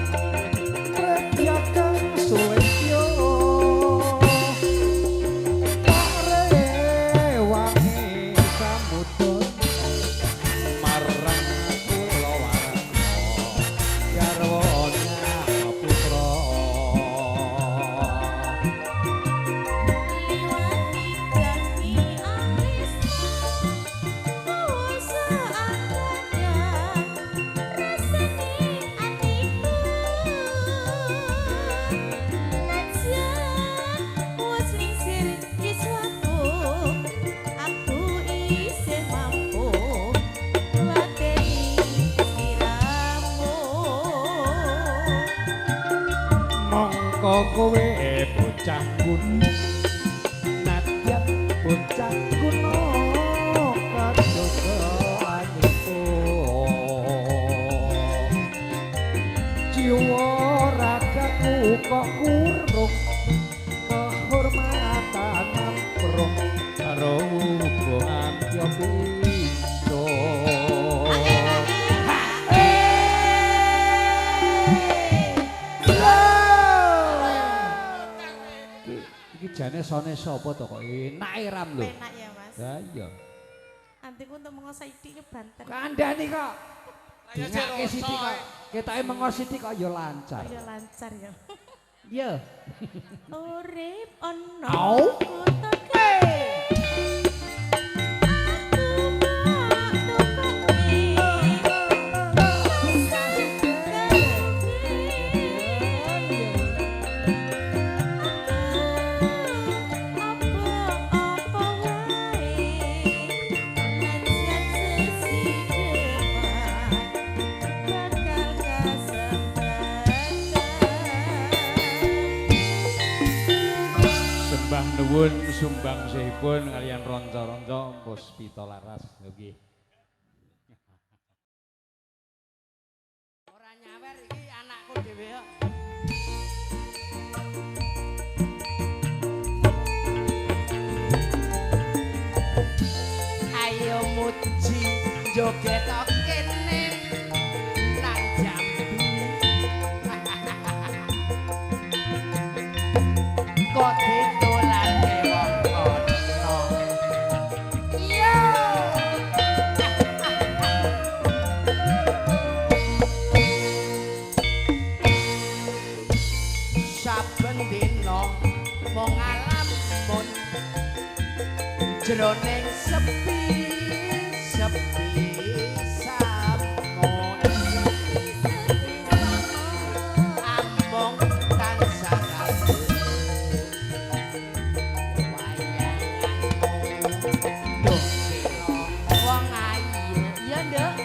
rejyaken sulesya tarewangi samudana marang kulawarga garwanya putra mongko kowe bocah gunung nadyan bocah gunung kadoga aniko jiwa ragaku kok kurung kehormatan mangkrung karo hubungan yo piso iki jane sone sapa to kok enake ram lho. Enak ya Mas. Ha iya. Antiku untuk menguasai iki banter. Kandhani kok. Dingake sithik kok. Ketake mengo sithik kok ya lancar. Ya lancar ya. Iya. Urip ono Au. kutake Sembah nuwun sumbangsihipun kalian ronco-ronco Puspita Laras nggih. Ora nyawer iki anakku dhewe kok. Ayo muji joget kene nang Jambi. Kok ditolake wong jroning sepi sampun among tansah kabeh duh wong ayu ya nduk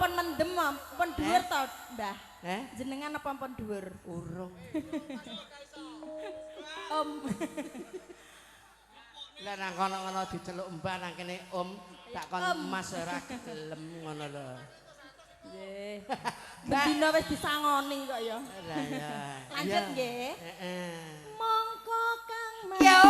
Pon mendem, pon dhuwur to, Mbah? Jenengan apa pon dhuwur? Urung. Om. Lah nang kono-kono diceluk Mbah nang kene Om, tak kon Mas ora gelem ngono lho. Nggih. Bendina wis disangoni kok ya. Lah ya. Lanjut nggih. Heeh. Mongko Kang Mas. Yo.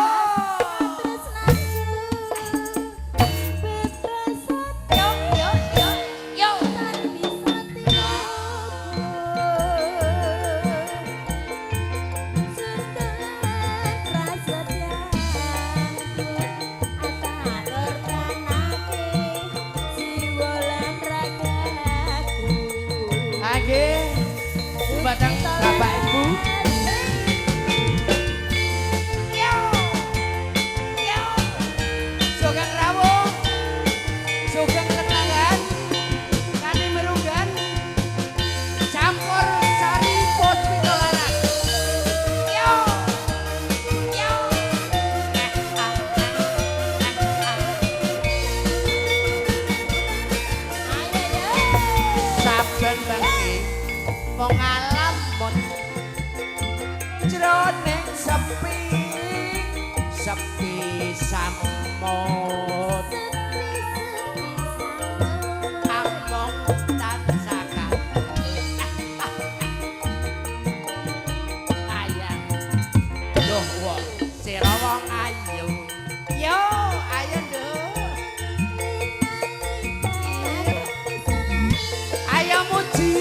Batang Bapak Ibu. Yo. Sugeng rawuh. Sugeng ketanggan. Kani merunggan. Campur sari puspita laras. Yo. Saben bengi wong alam mon jroning sepi samut among tansah kabeh ayang duh wong sira wong ayu yo ayo nduk ayo muji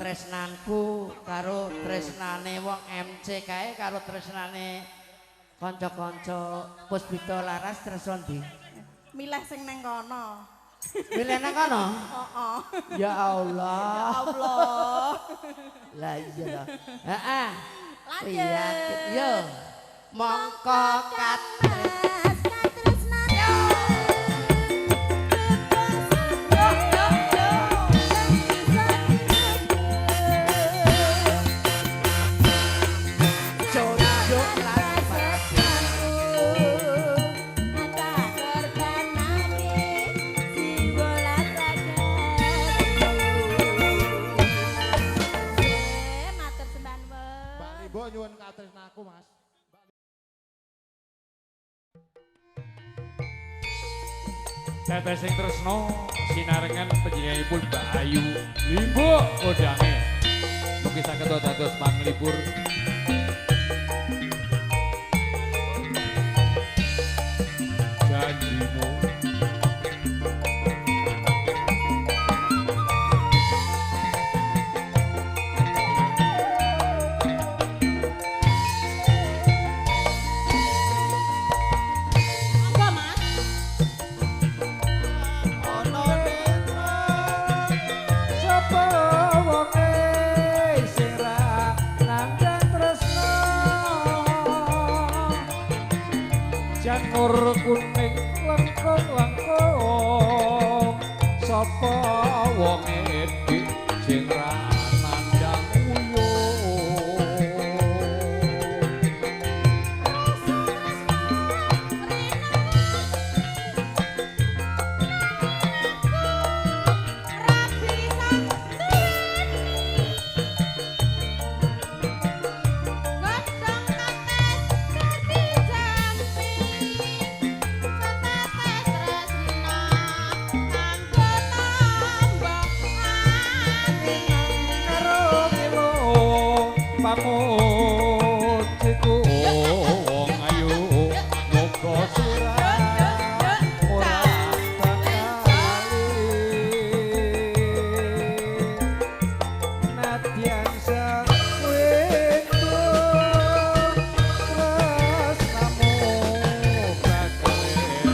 tresnanku karo tresnane wong MC kae karo tresnane kanca-kanca Puspita Laras tresno ndi? Milih sing nang kono. Milih nang kono? Heeh. Ya Allah. Ya Allah. Lah iya lah. Heeh. Lanjut. Yo. Mongko katres nyuwun katresnaku Mas. Teteh sing tresno sinarengan panjenenganipun Mbak Ayu Limbo kodange. mugi saged dados panglipur. Janjimu Monggo, Mas. Sapa wonge sing ra nandhang tresna janur kuning lengkung-lengkung sapa wonge dik sing ra nandhang uyuh pamujiku wong ayu muga surah ora bakali nadyan sakwendo tresnamu bakal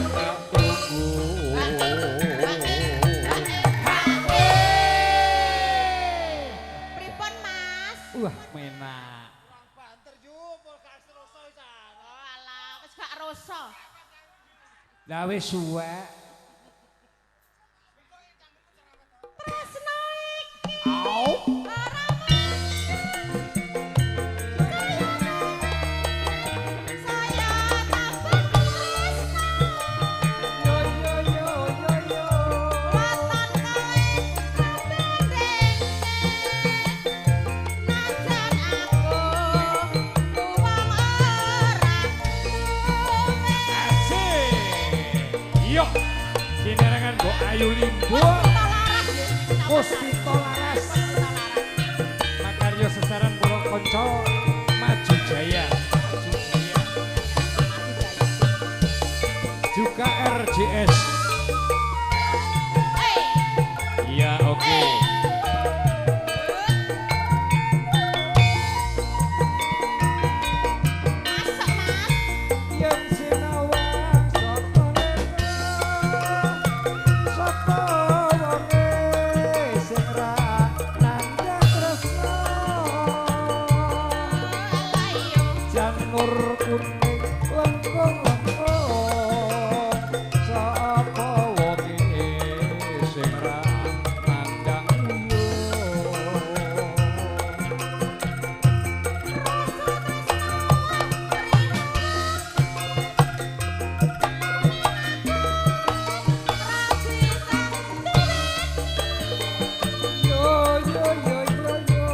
tak tunggu Pripun, Mas? wah menak Oh, alah, wis gak rasa. lah wis suwek Tresno iki au ora saya tambah tresno. yo yo yo yo yo Waton kowe kabendeng. Najan aku wong ora duwe. asik. Yo, sinerangan Mbok Ayu Limbo. Puspito Laras makarya sesaran para kanca maju jaya juga RJS iya oke Masak, Mas. yen sinawang sapa sapa wonge sing ra nandhang tresna Alah iya. janur kuning lengkung-lengkung sapa wonge sing ra nandhang uyuh yo yo yo yo yo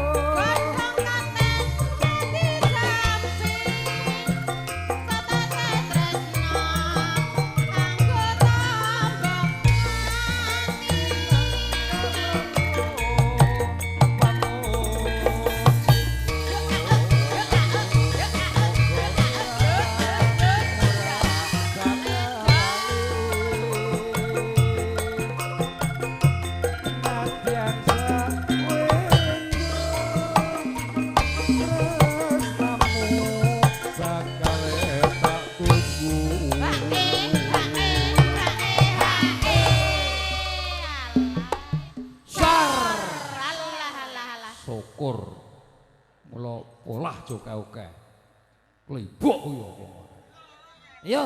syukur mula polah joka oke klibok yo apa yo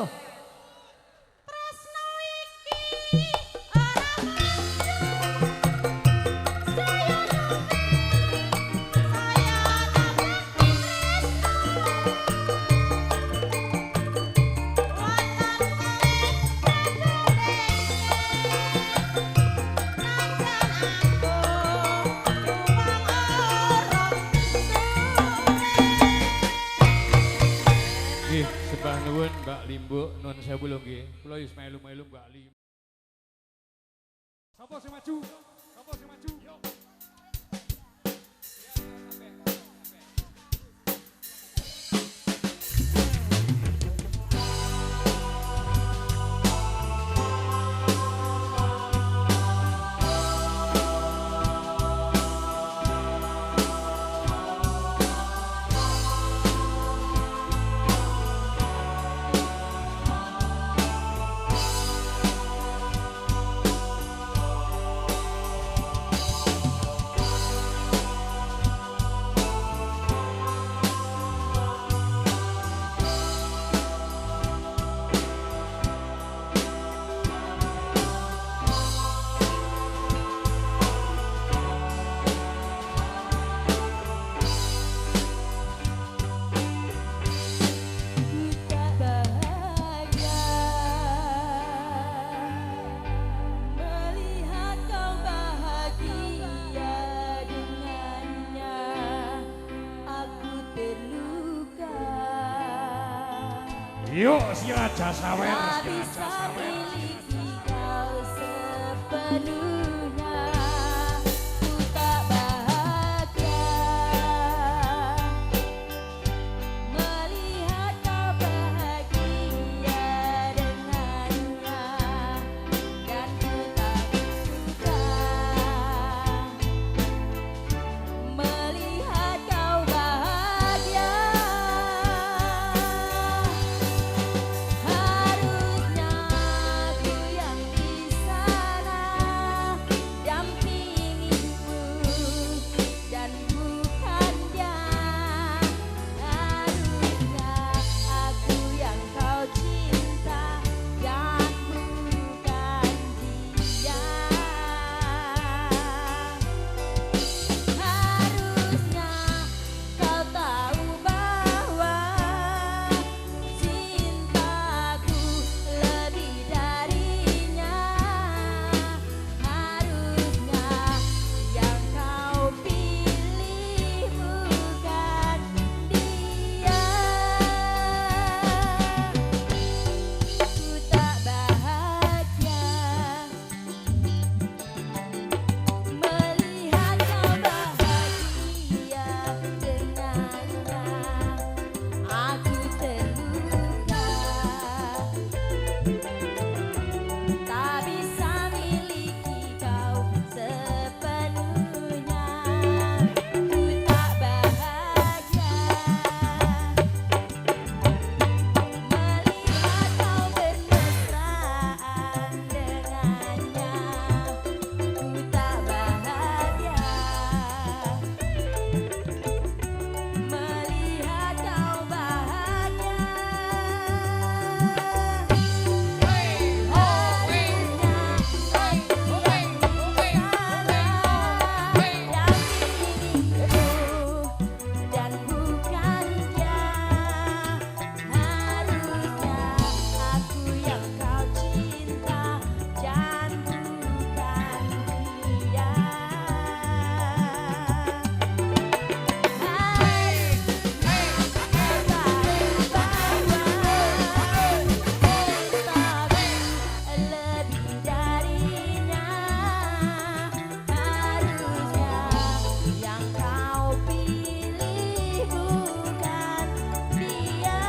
Nggih, sembah nuwun Mbak Limbo, nuwun sewu lho nggih. Kula wis melu-melu Mbak Limbo. Sapa sing maju? Sapa sing maju? Yo. Yuk si Raja Sawer. Tak bisa miliki kau sepenuhnya, ku tak bahagia melihat kau bahagia dengannya, dan ku tak suka melihat kau bahagia. Harusnya aku yang di sana dampingimu dan bukan dia. Harusnya aku yang kau cinta dan bukan dia. Harusnya kau tahu bahwa cintaku lebih darinya. Harusnya yang kau pilih bukan dia. Ku tak bahagia melihat kau bahagia dengannya. Aku terluka, tak bisa miliki kau sepenuhnya. Ku tak bahagia melihat kau bermesraan dengannya. Ku tak bahagia melihat kau bahagia. Harusnya aku yang di sana dampingimu dan bukan dia. Harusnya aku yang kau cinta dan bukan dia. Lebih darinya. Harusnya yang kau pilih bukan dia.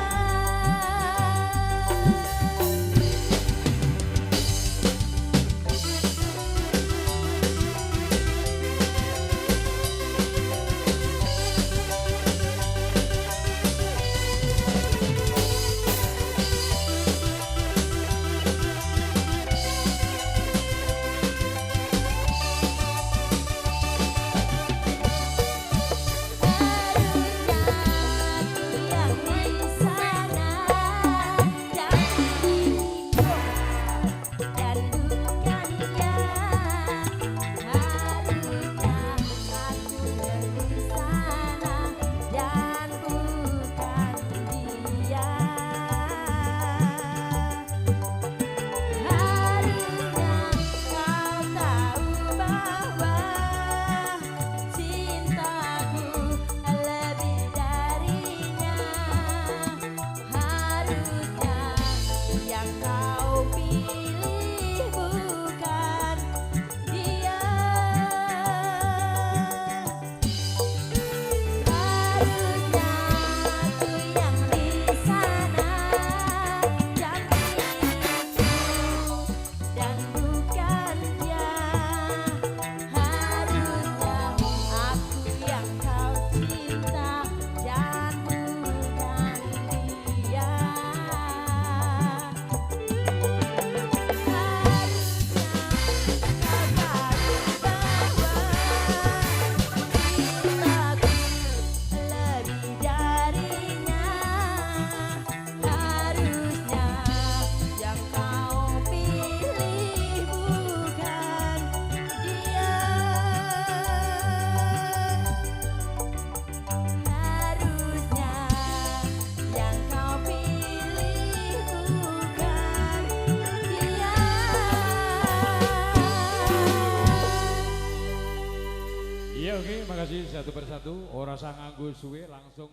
Harusnya aku yang di sana dampingimu dan bukan dia. Harusnya aku yang di sana dan bukan dia. Harusnya kau tahu bahwa cintaku lebih darinya. Harusnya yang kau pilih bukan dia. Harusnya aku yang di sana dampingimu dan bukan dia. Harusnya aku yang kau cinta dan bukan dia. Oke, makasih satu persatu. Ora usah nganggo suwe, langsung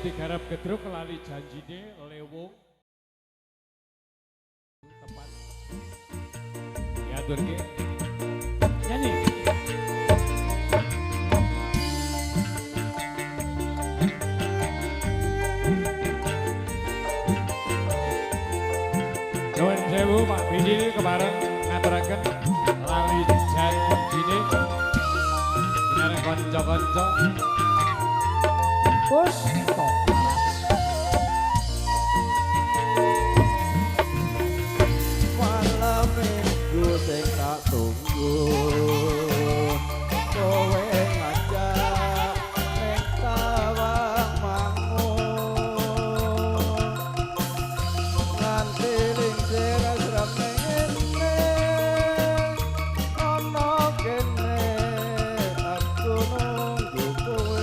digarap gedruk lali janjine lewung. Tepat. Diaturke. Nyanyi. Nuwun sewu Pak Bidi kebareng ngaturaken lali janjine. Dinareng kanca-kanca. Pusto. Malam minggu sing tak tunggu kowe ngajak ning tawang mangun nganti lingsir asrame ana kene aku nunggu kowe.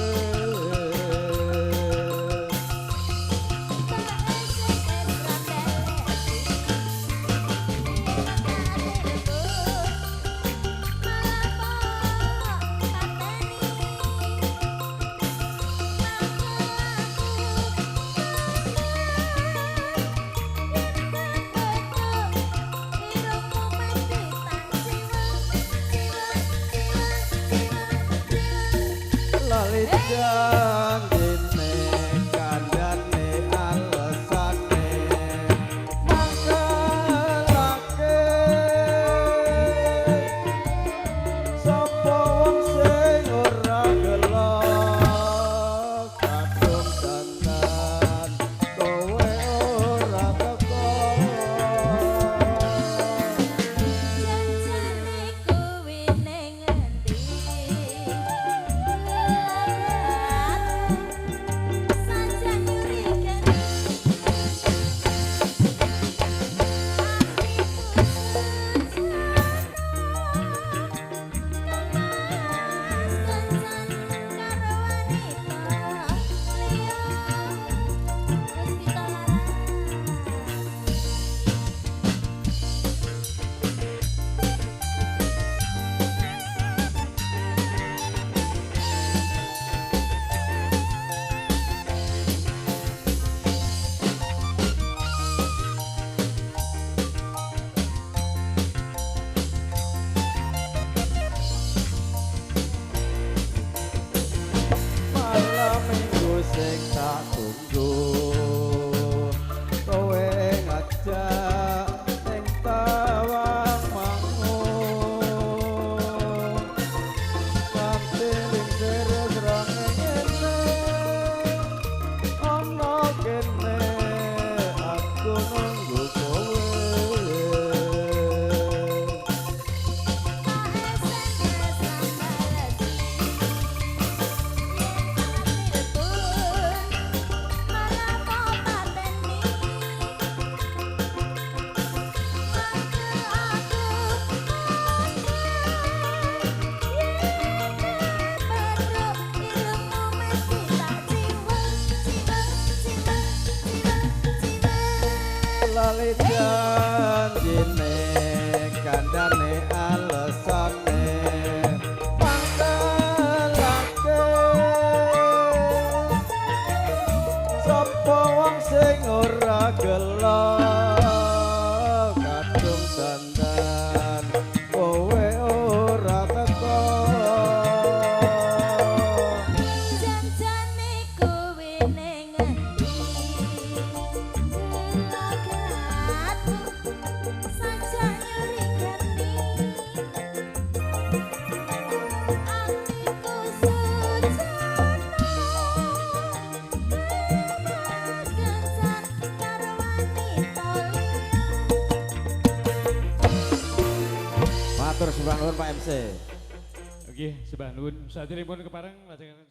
Lali janjine kandhane alesane mangkelake sapa wong sing ora gelo kadung dandan kowe ora teko. Malam minggu sing tak tunggu kowe ngajak ning tawang mangun nganti lingsir srengenge ana kene aku nunggu kowe. Lali janjine kandhane alesane mangkelake sapa wong sing ora gelo kadung dandan kowe ora teko. Janjane kowe ning endi saja nyuri geni atiku sujana gensan karo wanita liya. Matur sembah nuwun Pak MC. Oke, sembah nuwun. Saderengipun kepareng lajengaken